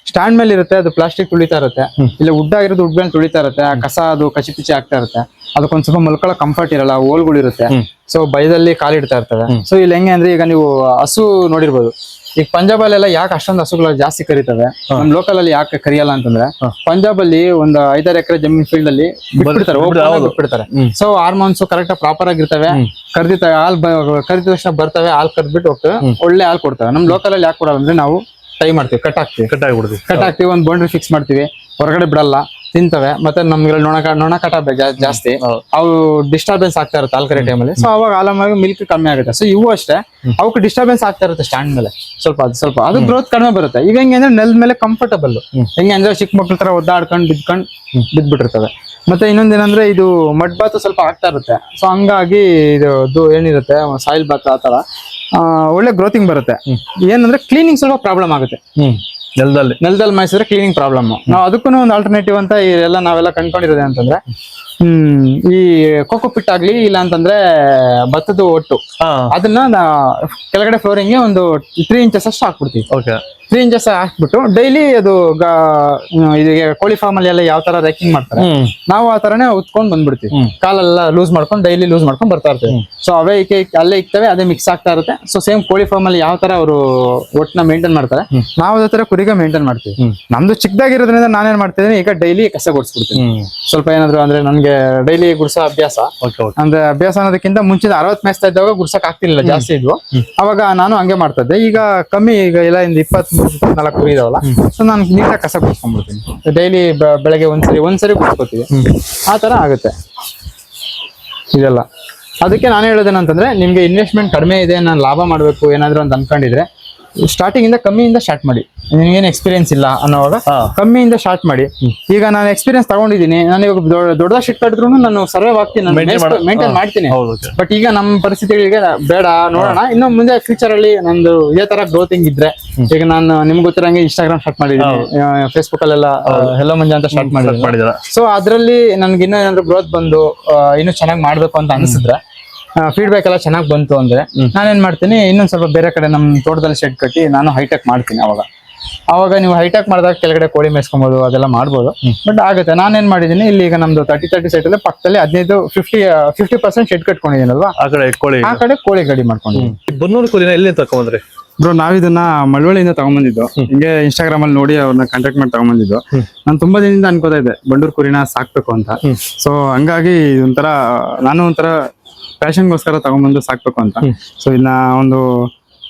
[SPEAKER 1] ಸ್ಟ್ಯಾಂಡ್ ಮೇಲೆ ಇರುತ್ತೆ, ಅದು ಪ್ಲಾಸ್ಟಿಕ್ ತುಳಿತಾ ಇರುತ್ತೆ, ಇಲ್ಲ ವುಡ್ ಆಗಿರೋದು ವುಡ್ ಮೇಲೆ ತುಳಿತಾ ಇರುತ್ತೆ, ಆ ಕಸ ಅದು ಕಚಿ ಪಿಚಿ ಆಗ್ತಾ ಇರುತ್ತೆ, ಅದಕ್ಕೊಂದ್ ಸ್ವಲ್ಪ ಮಲ್ಕೊಳ್ಳೋ ಕಂಫರ್ಟ್ ಇರಲ್ಲ, ಹೋಲ್ಗಳು ಇರುತ್ತೆ. ಸೊ ಭಯದಲ್ಲಿ ಕಾಲಿಡ್ತಾ ಇರ್ತವೆ. ಸೊ ಇಲ್ಲಿ ಹೆಂಗೆ ಅಂದ್ರೆ, ಈಗ ನೀವು ಹಸು ನೋಡಿರ್ಬೋದು, ಈಗ ಪಂಜಾಬ್ ಅಲ್ಲೆಲ್ಲ ಯಾಕೆ ಅಷ್ಟೊಂದು ಹಸುಗಳು ಜಾಸ್ತಿ ಕರೀತವೆ, ನಮ್ ಲೋಕಲ್ ಅಲ್ಲಿ ಯಾಕೆ ಕರಿಯಲ್ಲ ಅಂತಂದ್ರೆ, ಪಂಜಾಬ್ ಅಲ್ಲಿ ಒಂದು 5-6 ಎಕರೆ ಜಮೀನ್ ಫೀಲ್ಡ್ ಅಲ್ಲಿ ಬಿಟ್ಬಿಡ್ತಾರೆ. ಸೊ ಹಾರ್ಮೋನ್ಸ್ ಕರೆಕ್ಟ್ ಪ್ರಾಪರ್ ಆಗಿರ್ತವೆ, ಕರ್ದಿರ್ತವೆ, ಕರಿದ ತಕ್ಷಣ ಬರ್ತವೆ, ಹಾಲ್ ಕರ್ದ್ಬಿಟ್ಟು ಹೋಗ್ತವೆ, ಒಳ್ಳೆ ಹಾಲ್ ಕೊಡ್ತವೆ. ನಮ್ ಲೋಕಲ್ ಅಲ್ಲಿ ಯಾಕೆ ಕೊಡಲ್ಲ ಅಂದ್ರೆ, ನಾವು ಟೈ ಮಾಡ್ತೀವಿ, ಕಟ್ ಹಾಕ್ತಿವಿ, ಒಂದು ಬೌಂಡ್ರಿ ಫಿಕ್ಸ್ ಮಾಡ್ತೀವಿ, ಹೊರಗಡೆ ಬಿಡಲ್ಲ, ತಿಂತವೆ. ಮತ್ತೆ ನಮ್ಗೆ ನೊಣ ಕಾಟ ಜಾಸ್ತಿ, ಅವು ಡಿಸ್ಟರ್ಬೆನ್ಸ್ ಆಗ್ತಾ ಇರುತ್ತೆ ಹಾಲ್ ಕರೆ ಟೈಮಲ್ಲಿ. ಸೊ ಅವಾಗ ಆರಾಮಾಗಿ ಮಿಲ್ಕ್ ಕಮ್ಮಿ ಆಗುತ್ತೆ. ಸೊ ಇವು ಅಷ್ಟೇ, ಅವಕ್ಕೆ ಡಿಸ್ಟರ್ಬೆನ್ಸ್ ಆಗ್ತಾ ಇರುತ್ತೆ ಸ್ಟ್ಯಾಂಡ್ ಮೇಲೆ ಸ್ವಲ್ಪ ಅದು ಗ್ರೋತ್ ಕಡಿಮೆ ಬರುತ್ತೆ. ಈಗ ಹೆಂಗೆ ಅಂದ್ರೆ ನೆಲದ ಮೇಲೆ ಕಂಫರ್ಟಬಲ್, ಹೆಂಗೆ ಅಂದ್ರೆ ಚಿಕ್ಕ ಮಕ್ಳ ತರ ಒದ್ದಾಡ್ಕೊಂಡು ಬಿದ್ಬಿಟ್ಟಿರ್ತವೆ. ಮತ್ತೆ ಇನ್ನೊಂದೇನಂದ್ರೆ, ಇದು ಮಡ್ ಬಾತ್ ಸ್ವಲ್ಪ ಆಗ್ತಾ ಇರುತ್ತೆ. ಸೊ ಹಂಗಾಗಿ ಇದು ಏನಿರುತ್ತೆ ಸಾಯಿಲ್ ಬಾತ್ ಆ ತರ ಒಳ್ಳೆ ಗ್ರೋತಿಂಗ್ ಬರುತ್ತೆ. ಏನಂದ್ರೆ ಕ್ಲೀನಿಂಗ್ ಸ್ವಲ್ಪ ಪ್ರಾಬ್ಲಮ್ ಆಗುತ್ತೆ. ನೆಲದಲ್ಲಿ ಮೇಯಿಸಿದ್ರೆ ಕ್ಲೀನಿಂಗ್ ಪ್ರಾಬ್ಲಮ್. ನಾವು ಅದಕ್ಕೂ ಒಂದು ಆಲ್ಟರ್ನೇಟಿವ್ ಅಂತ ನಾವೆಲ್ಲ ಕಂಡ್ಕೊಂಡಿರೋದು ಅಂತಂದ್ರೆ, ಈ ಕೋಕೋ ಪಿಟ್ ಆಗ್ಲಿ ಇಲ್ಲ ಅಂತಂದ್ರೆ ಭತ್ತದ ಒಟ್ಟು ಅದನ್ನ ಕೆಳಗಡೆ ಫ್ಲೋರಿಂಗ್ಗೆ ಒಂದು 3 ಇಂಚಸ್ ಅಷ್ಟು ಹಾಕ್ಬಿಡ್ತೀವಿ.
[SPEAKER 2] ಓಕೆ
[SPEAKER 1] 3 ಇಂಚಸ್ ಹಾಕ್ಬಿಟ್ಟು ಡೈಲಿ ಅದು ಕೋಳಿ ಫಾರ್ಮ್ ಅಲ್ಲಿ ಎಲ್ಲ ಯಾವ ತರ ರ್ಯಾಕಿಂಗ್ ಮಾಡ್ತಾರೆ ನಾವು ಆ ತರನೇ ಉತ್ಕೊಂಡ್ ಬಂದ್ಬಿಡ್ತೀವಿ. ಕಾಲೆಲ್ಲ ಲೂಸ್ ಮಾಡ್ಕೊಂಡು ಡೈಲಿ ಲೂಸ್ ಮಾಡ್ಕೊಂಡು ಬರ್ತಾ ಇರ್ತೀವಿ. ಸೊ ಅವೇ ಅಲ್ಲೇ ಇಕ್ತವೆ, ಅದೇ ಮಿಕ್ಸ್ ಆಗ್ತಾ ಇರುತ್ತೆ. ಸೊ ಸೇಮ್ ಕೋಳಿ ಫಾರ್ಮ್ ಅಲ್ಲಿ ಯಾವ ತರ ಅವರು ಒಟ್ಟನ್ನ ಮೇಂಟೈನ್ ಮಾಡ್ತಾರೆ ನಾವು ಅದೇ ತರ ಕುರಿಗ ಮೇಂಟೈನ್ ಮಾಡ್ತೀವಿ. ನಮ್ದು ಚಿಕ್ಕದಾಗಿರೋದ್ರಿಂದ ನಾನೇನ್ ಮಾಡ್ತಿದ್ದೀನಿ, ಈಗ ಡೈಲಿ ಕಸ ಗುಡಿಸ್ಬಿಡ್ತೀನಿ. ಸ್ವಲ್ಪ ಏನಾದ್ರು ಅಂದ್ರೆ ನನ್ಗೆ ಡೈಲಿ ಗುಡ್ಸೋ ಅಭ್ಯಾಸ. ಅಂದ್ರೆ ಅಭ್ಯಾಸ ಅನ್ನೋದಕ್ಕಿಂತ ಮುಂಚೆ 60 ಮೇಯಿಸ್ತಾ ಇದ್ದಾಗ ಗುಡ್ಸಕ್ ಆಗ್ತಿರ್ಲಿಲ್ಲ, ಜಾಸ್ತಿ ಇದ್ವು. ಅವಾಗ ನಾನು ಹಂಗೆ ಮಾಡ್ತಾ ಇದ್ದೆ. ಈಗ ಕಮ್ಮಿ, ಈಗ ಎಲ್ಲ 23-24 ಕುರಿ ಇದಾವಲ್ಲ. ಸೊ ನಾನು ನೀಟಾಗಿ ಕಸ ಗುಡಿಸ್ಕೊಂಡ್ಬಿಡ್ತೀನಿ. ಡೈಲಿ ಬೆಳಗ್ಗೆ ಒಂದ್ಸರಿ ಗುಡಿಸ್ಕೊತೀವಿ. ಆ ತರ ಆಗುತ್ತೆ ಇದೆಲ್ಲ. ಅದಕ್ಕೆ ನಾನು ಹೇಳೋದೇನಂತಂದ್ರೆ, ನಿಮ್ಗೆ ಇನ್ವೆಸ್ಟ್ಮೆಂಟ್ ಕಡಿಮೆ ಇದೆ, ನಾನು ಲಾಭ ಮಾಡ್ಬೇಕು ಏನಾದ್ರು ಅಂತ ಅನ್ಕೊಂಡಿದ್ರೆ ಸ್ಟಾರ್ಟಿಂಗ್ ಇಂದ ಕಮ್ಮಿಯಿಂದ ಸ್ಟಾರ್ಟ್ ಮಾಡಿ. ನಿಮ್ಗೇನು ಎಕ್ಸ್ಪೀರಿಯನ್ಸ್ ಇಲ್ಲ ಅನ್ನೋವಾಗ ಕಮ್ಮಿಯಿಂದ ಸ್ಟಾರ್ಟ್ ಮಾಡಿ. ಈಗ ನಾನು ಎಕ್ಸ್ಪೀರಿಯನ್ಸ್ ತಗೊಂಡಿದ್ದೀನಿ, ನಾನು ಇವಾಗ ದೊಡ್ಡದಾಗ ಶಿಟ್ ಕಟ್ಟಿದ್ರು ನಾನು ಸರ್ವೈವ್ ಆಗ್ತೀನಿ, ಮೇಂಟೈನ್ ಮಾಡ್ತೀನಿ. ಬಟ್ ಈಗ ನಮ್ಮ ಪರಿಸ್ಥಿತಿಗಳಿಗೆ ಬೇಡ, ನೋಡೋಣ ಇನ್ನು ಮುಂದೆ ಫ್ಯೂಚರ್ ಅಲ್ಲಿ ನಂದು ಇದೇ ತರ ಗ್ರೋತಿಂಗ್ ಇದ್ರೆ. ಈಗ ನಾನು ನಿಮ್ಗೆ ಗೊತ್ತಿರಂಗೆ ಇನ್ಸ್ಟಾಗ್ರಾಮ್ ಸ್ಟಾರ್ಟ್ ಮಾಡಿದ್ದೀನಿ, ಫೇಸ್ಬುಕ್ ಅಲ್ಲೆಲ್ಲ ಹೆಲೋ ಮಂಜ ಅಂತ ಸ್ಟಾರ್ಟ್ ಮಾಡಿದ್ದೀನಿ. ಸೊ ಅದ್ರಲ್ಲಿ ನನ್ಗೆ ಇನ್ನೂ ಏನಾದ್ರು ಗ್ರೋತ್ ಬಂದು ಇನ್ನೂ ಚೆನ್ನಾಗಿ ಮಾಡ್ಬೇಕು ಅಂತ ಅನ್ಸಿದ್ರೆ, ಫೀಡ್ಬ್ಯಾಕ್ ಎಲ್ಲ ಚೆನ್ನಾಗಿ ಬಂತು ಅಂದ್ರೆ ನಾನೇನ್ ಮಾಡ್ತೀನಿ, ಇನ್ನೊಂದ್ ಸ್ವಲ್ಪ ಬೇರೆ ಕಡೆ ನಮ್ ತೋಟದಲ್ಲಿ ಶೆಡ್ ಕಟ್ಟಿ ನಾನು ಹೈಟೆಕ್ ಮಾಡ್ತೀನಿ. ಅವಾಗ ನೀವು ಹೈಟೆಕ್ ಮಾಡಿದಾಗ ಕೆಳಗಡೆ ಕೋಳಿ ಮೇಯಿಸ್ಕೊಬಹುದು, ಅದೆಲ್ಲ ಮಾಡ್ಬೋದು. ಬಟ್ ಆಗುತ್ತೆ. ನಾನೇನ್ ಮಾಡಿದೀನಿ, ಇಲ್ಲಿ ಈಗ ನಮ್ದು 30 ಸೈಟ್ ಅಲ್ಲಿ ಪಕ್ಕದಲ್ಲಿ 50% ಶೆಡ್ ಕಟ್ಕೊಂಡಿದ್ದೀನಲ್ವಾ, ಆ ಕಡೆ ಕೋಳಿ ಗಡಿ ಮಾಡ್ಕೊಂಡಿದ್ದೀನಿ.
[SPEAKER 2] ಬನ್ನೂರು ಕುರಿನ ಎಲ್ಲಿ ತಕೊಂಡ್ರಿ
[SPEAKER 1] ಬ್ರೋ? ನಾವಿದನ್ನ ಮಳವಳ್ಳಿಯಿಂದ ತಗೊಂಡ್ಬಂದಿದ್ದು. ಹಿಂಗೆ ಇನ್ಸ್ಟಾಗ್ರಾಮ್ ಅಲ್ಲಿ ನೋಡಿ ಅವ್ರನ್ನ ಕಾಂಟ್ಯಾಕ್ಟ್ ಮಾಡಿ ತಗೊಂಡ್ಬಂದಿದ್ದು. ನಾನು ತುಂಬಾ ದಿನದಿಂದ ಅನ್ಕೋತಾ ಇದ್ದೆ ಬಂಡೂರು ಕುರಿನ ಸಾಕ್ಬೇಕು ಅಂತ. ಸೊ ಹಂಗಾಗಿ ಒಂಥರ ನಾನು ಒಂಥರ ಪ್ಯಾಷನ್ಗೋಸ್ಕರ ತಗೊಂಡ್ಬಂದು ಸಾಕ್ಬೇಕು ಅಂತ. ಸೊ ಇನ್ನ ಒಂದು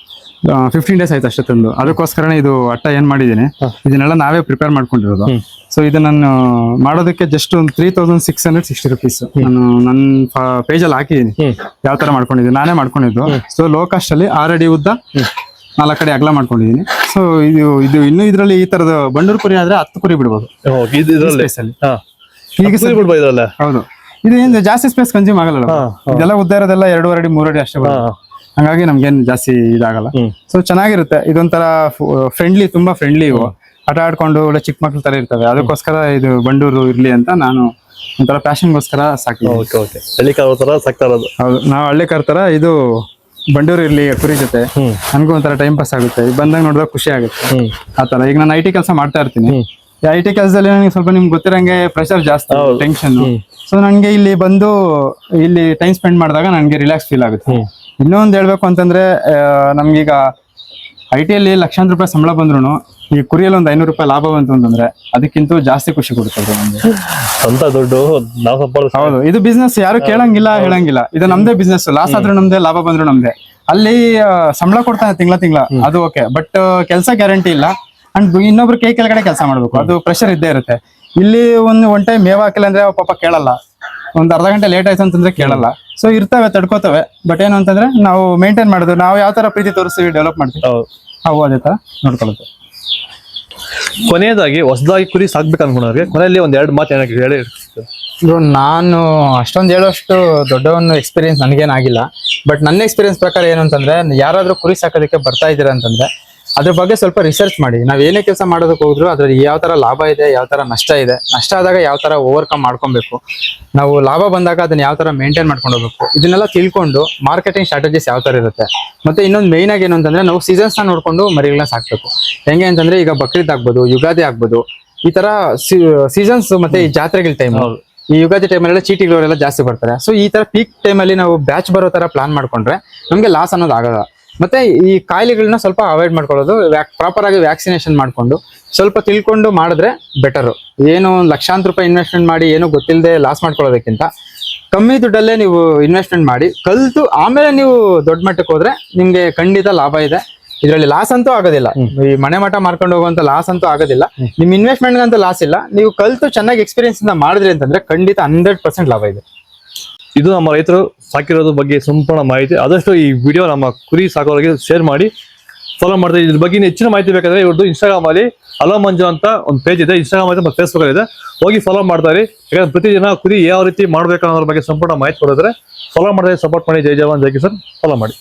[SPEAKER 1] 15 ಡೇಸ್ ಆಯ್ತು ಅಷ್ಟೇ ತಂದು. ಅದಕ್ಕೋಸ್ಕರನೇ ಇದು ಅಟ್ಟ ಏನ್ ಮಾಡಿದೀನಿ, ಇದನ್ನೆಲ್ಲ ನಾವೇ ಪ್ರಿಪೇರ್ ಮಾಡ್ಕೊಂಡಿರೋದು. ಸೊ ಇದು ನಾನು ಮಾಡೋದಕ್ಕೆ ಜಸ್ಟ್ ಒಂದು 3660 rupees ನಾನು ನನ್ನ ಪೇಜ್ ಅಲ್ಲಿ ಹಾಕಿದೀನಿ, ಯಾವ ತರ ಮಾಡ್ಕೊಂಡಿದ್ದೀನಿ, ನಾನೇ ಮಾಡ್ಕೊಂಡಿದ್ದು. ಸೊ ಲೋ ಕಾಸ್ಟ್ ಅಲ್ಲಿ 6 ಅಡಿ ಉದ್ದ 4 ಕಡೆ ಅಗಲ ಮಾಡ್ಕೊಂಡಿದೀನಿ. ಸೊ ಇದು ಇನ್ನು ಇದ್ರಲ್ಲಿ ಈ ತರದ ಬಂಡೂರು ಕುರಿ ಆದ್ರೆ 10 ಕುರಿ ಬಿಡ್ಬೋದು ಈಗ. ಹೌದು, ಇದು ಏನು ಜಾಸ್ತಿ ಸ್ಪೇಸ್ ಕನ್ಸ್ಯೂಮ್ ಆಗಲ್ಲ. ಇದೆಲ್ಲ ಉದ್ದ ಇರೋದೆಲ್ಲ 2.5 ಅಡಿ 3 ಅಡಿ ಅಷ್ಟೇ. ಹಂಗಾಗಿ ನಮ್ಗೇನ್ ಜಾಸ್ತಿ ಇದಾಗಲ್ಲ. ಸೊ ಚೆನ್ನಾಗಿರುತ್ತೆ. ಇದೊಂಥರ ಫ್ರೆಂಡ್ಲಿ, ತುಂಬಾ ಫ್ರೆಂಡ್ಲಿ. ಇವು ಆಟ ಆಡ್ಕೊಂಡು ಒಳ್ಳೆ ಚಿಕ್ಕ ಮಕ್ಳ ತರ ಇರ್ತವೆ. ಅದಕ್ಕೋಸ್ಕರ ಇದು ಬಂಡೂರು ಇರ್ಲಿ ಅಂತ ನಾನು ಒಂಥರ ಪ್ಯಾಷನ್ಗೋಸ್ಕರ ಸಾಕ್ತೀವಿ. ಹೌದು, ನಾವು ಹಳ್ಳಿ ತರ ಇದು ಬಂಡೂರು ಇರ್ಲಿ ಕುರಿ ಜೊತೆ ನನ್ಗೂ ಒಂಥರ ಟೈಮ್ ಪಾಸ್ ಆಗುತ್ತೆ. ಬಂದಾಗ ನೋಡಿದಾಗ ಖುಷಿ ಆಗುತ್ತೆ. ಆತರ ಈಗ ನಾನು IT ಕೆಲಸ ಮಾಡ್ತಾ ಇರ್ತೀನಿ. IT ಕೆಲಸದಲ್ಲಿ ನನಗೆ ಸ್ವಲ್ಪ ನಿಮ್ಗೆ ಗೊತ್ತಿರಂಗೆ ಪ್ರೆಷರ್ ಜಾಸ್ತಿ, ಟೆನ್ಷನ್. ಸೊ ನನ್ಗೆ ಇಲ್ಲಿ ಬಂದು ಇಲ್ಲಿ ಟೈಮ್ ಸ್ಪೆಂಡ್ ಮಾಡಿದಾಗ ನನ್ಗೆ ರಿಲ್ಯಾಕ್ಸ್ ಫೀಲ್ ಆಗುತ್ತೆ. ಇನ್ನೊಂದು ಹೇಳ್ಬೇಕು ಅಂತಂದ್ರೆ, ನಮ್ಗೀಗ IT-ಯಲ್ಲಿ ಲಕ್ಷಾಂತರ ರೂಪಾಯಿ ಸಂಬಳ ಬಂದ್ರು ಈ ಕುರಿಯಲ್ಲಿ ಒಂದು 500 ರೂಪಾಯಿ ಲಾಭ ಬಂತು ಅಂತಂದ್ರೆ ಅದಕ್ಕಿಂತ ಜಾಸ್ತಿ ಖುಷಿ ಕೊಡುತ್ತೆ ನಮ್ಗೆ.
[SPEAKER 2] ಅಂತ ದುಡ್ಡು
[SPEAKER 1] ಹೌದು, ಇದು ಬಿಸ್ನೆಸ್ ಯಾರು ಕೇಳಂಗಿಲ್ಲ, ಹೇಳಂಗಿಲ್ಲ. ಇದು ನಮ್ದೇ ಬಿಸ್ನೆಸ್. ಲಾಸ್ ಆದ್ರೂ ನಮ್ದೇ, ಲಾಭ ಬಂದ್ರು ನಮ್ದೇ. ಅಲ್ಲಿ ಸಂಬಳ ಕೊಡ್ತಾನೆ ತಿಂಗಳ ಅದು ಓಕೆ, ಬಟ್ ಕೆಲಸ ಗ್ಯಾರಂಟಿ ಇಲ್ಲ. ಅಂಡ್ ಇನ್ನೊಬ್ರು ಕೈ ಕೆಳಗಡೆ ಕೆಲಸ ಮಾಡ್ಬೇಕು, ಅದು ಪ್ರೆಷರ್ ಇದ್ದೇ ಇರುತ್ತೆ. ಇಲ್ಲಿ ಒಂದ್ ಟೈಮ್ ಮೇವ್ ಹಾಕಿಲ್ಲ ಅಂದ್ರೆ ಪಾಪ ಕೇಳಲ್ಲ, ಒಂದ್ ಅರ್ಧ ಗಂಟೆ ಲೇಟ್ ಆಯ್ತು ಅಂತಂದ್ರೆ ಕೇಳಲ್ಲ. ಸೊ ಇರ್ತವೆ, ತಡ್ಕೋತವೆ. ಬಟ್ ಏನು ಅಂತಂದ್ರೆ ನಾವು ಮೇಂಟೈನ್ ಮಾಡೋದು, ನಾವು ಯಾವ ತರ ಪ್ರೀತಿ ತೋರಿಸ್ತೀವಿ, ಡೆವಲಪ್ ಮಾಡ್ತೀವಿ, ಅವು ಅದೇ ತರ ನೋಡ್ಕೊಳ್ಳುತ್ತೆ.
[SPEAKER 2] ಕೊನೆಯದಾಗಿ ಹೊಸದಾಗಿ ಕುರಿ ಸಾಕ್ಬೇಕು ಅನ್ಕೊಂಡ್ರೆ ಕೊನೆಯಲ್ಲಿ ಒಂದ್ 2 ಮಾತು ಏನಕ್ಕೆ ಹೇಳಿ.
[SPEAKER 1] ನಾನು ಅಷ್ಟೊಂದು ಹೇಳೋಷ್ಟು ದೊಡ್ಡವನ್ನ ಎಕ್ಸ್ಪೀರಿಯನ್ಸ್ ನನಗೇನಾಗಿಲ್ಲ. ಬಟ್ ನನ್ನ ಎಕ್ಸ್ಪೀರಿಯನ್ಸ್ ಪ್ರಕಾರ ಏನು ಅಂತಂದ್ರೆ, ಯಾರಾದ್ರೂ ಕುರಿ ಸಾಕೋದಕ್ಕೆ ಬರ್ತಾ ಇದ್ದೀರಾ ಅಂತಂದ್ರೆ ಅದ್ರ ಬಗ್ಗೆ ಸ್ವಲ್ಪ ರಿಸರ್ಚ್ ಮಾಡಿ. ನಾವ್ ಏನೇ ಕೆಲಸ ಮಾಡೋದಕ್ಕೆ ಹೋದ್ರು ಅದ್ರಲ್ಲಿ ಯಾವ ತರ ಲಾಭ ಇದೆ, ಯಾವ ತರ ನಷ್ಟ ಇದೆ, ನಷ್ಟ ಆದಾಗ ಯಾವ ತರ ಓವರ್ಕಮ್ ಮಾಡ್ಕೊಬೇಕು, ನಾವು ಲಾಭ ಬಂದಾಗ ಅದನ್ನ ಯಾವ ತರ ಮೇಂಟೈನ್ ಮಾಡ್ಕೊಂಡು ಹೋಗ್ಬೇಕು, ಇದನ್ನೆಲ್ಲ ತಿಳ್ಕೊಂಡು ಮಾರ್ಕೆಟಿಂಗ್ ಸ್ಟ್ರಾಟಜೀಸ್ ಯಾವ ತರ ಇರುತ್ತೆ. ಮತ್ತೆ ಇನ್ನೊಂದು ಮೇಯ್ನ್ ಆಗಿ ಏನು ಅಂತಂದ್ರೆ, ನಾವು ಸೀಸನ್ಸ್ ನ ನೋಡ್ಕೊಂಡು ಮರಿಗಳನ್ನ ಸಾಕ್ಬೇಕು. ಹೆಂಗೆ ಅಂತಂದ್ರೆ, ಈಗ ಬಕ್ರೀದ್ ಆಗ್ಬೋದು, ಯುಗಾದಿ ಆಗ್ಬೋದು, ಈ ತರ ಸೀಸನ್ಸ್ ಮತ್ತೆ ಈ ಜಾತ್ರೆಗಳ ಟೈಮ್, ಈ ಯುಗಾದಿ ಟೈಮಲ್ಲೆಲ್ಲ ಚೀಟಿಗಳವರೆಲ್ಲ ಜಾಸ್ತಿ ಬರ್ತಾರೆ. ಸೊ ಈ ತರ ಪೀಕ್ ಟೈಮಲ್ಲಿ ನಾವು ಬ್ಯಾಚ್ ಬರೋ ತರ ಪ್ಲಾನ್ ಮಾಡ್ಕೊಂಡ್ರೆ ನಮ್ಗೆ ಲಾಸ್ ಅನ್ನೋದು ಆಗಲ್ಲ. ಮತ್ತೆ ಈ ಕಾಯಿಲೆಗಳನ್ನ ಸ್ವಲ್ಪ ಅವಾಯ್ಡ್ ಮಾಡ್ಕೊಳ್ಳೋದು, ಪ್ರಾಪರ್ ಆಗಿ ವ್ಯಾಕ್ಸಿನೇಷನ್ ಮಾಡ್ಕೊಂಡು ಸ್ವಲ್ಪ ತಿಳ್ಕೊಂಡು ಮಾಡಿದ್ರೆ ಬೆಟರು. ಏನು ಲಕ್ಷಾಂತರ ರೂಪಾಯಿ ಇನ್ವೆಸ್ಟ್ಮೆಂಟ್ ಮಾಡಿ ಏನು ಗೊತ್ತಿಲ್ಲದೆ ಲಾಸ್ ಮಾಡ್ಕೊಳ್ಳೋದಕ್ಕಿಂತ ಕಮ್ಮಿ ದುಡ್ಡಲ್ಲೇ ನೀವು ಇನ್ವೆಸ್ಟ್ಮೆಂಟ್ ಮಾಡಿ ಕಲ್ತು ಆಮೇಲೆ ನೀವು ದೊಡ್ಡ ಮಟ್ಟಕ್ಕೆ ಹೋದ್ರೆ ನಿಮ್ಗೆ ಖಂಡಿತ ಲಾಭ ಇದೆ. ಇದರಲ್ಲಿ ಲಾಸ್ ಅಂತೂ ಆಗೋದಿಲ್ಲ. ಈ ಮನೆ ಮಠ ಮಾರ್ಕೊಂಡು ಹೋಗುವಂತ ಲಾಸ್ ಅಂತೂ ಆಗೋದಿಲ್ಲ. ನಿಮ್ ಇನ್ವೆಸ್ಟ್ಮೆಂಟ್ ಅಂತೂ ಲಾಸ್ ಇಲ್ಲ. ನೀವು ಕಲ್ತು ಚೆನ್ನಾಗಿ ಎಕ್ಸ್ಪೀರಿಯನ್ಸ್ ಇಂದ ಮಾಡಿದ್ರಿ ಅಂತಂದ್ರೆ ಖಂಡಿತ 100% ಲಾಭ ಇದೆ.
[SPEAKER 2] ಇದು ನಮ್ಮ ರೈತರು ಸಾಕಿರೋದ್ರ ಬಗ್ಗೆ ಸಂಪೂರ್ಣ ಮಾಹಿತಿ. ಆದಷ್ಟು ಈ ವಿಡಿಯೋ ನಮ್ಮ ಕುರಿ ಸಾಕೋರಿಗೆ ಶೇರ್ ಮಾಡಿ, ಫಾಲೋ ಮಾಡ್ತಾರೆ. ಇದ್ರ ಬಗ್ಗೆ ಹೆಚ್ಚಿನ ಮಾಹಿತಿ ಬೇಕಾದ್ರೆ ಇವ್ರದ್ದು ಇನ್ಸ್ಟಾಗ್ರಾಮ್ ಅಲ್ಲಿ ಹಲೋ ಮಂಜು ಅಂತ ಒಂದು ಪೇಜ್ ಇದೆ, ಇನ್ಸ್ಟಾಗ್ರಾಮ್ ಅಲ್ಲಿ ಮತ್ತು ಫೇಸ್ಬುಕ್ ಅಲ್ಲಿ ಇದೆ, ಹೋಗಿ ಫಾಲೋ ಮಾಡ್ತಾರೆ. ಯಾಕಂದ್ರೆ ಪ್ರತಿದಿನ ಕುರಿ ಯಾವ ರೀತಿ ಮಾಡ್ಬೇಕು ಅನ್ನೋದ್ರ ಬಗ್ಗೆ ಸಂಪೂರ್ಣ ಮಾಹಿತಿ ಕೊಡಿದ್ರೆ ಫಾಲೋ ಮಾಡಿದ್ರೆ ಸಪೋರ್ಟ್ ಮಾಡಿ. ಜೈ ಜವಾನ್ ಜೈ ಕಿಸಾನ್, ಫಾಲೋ ಮಾಡಿ.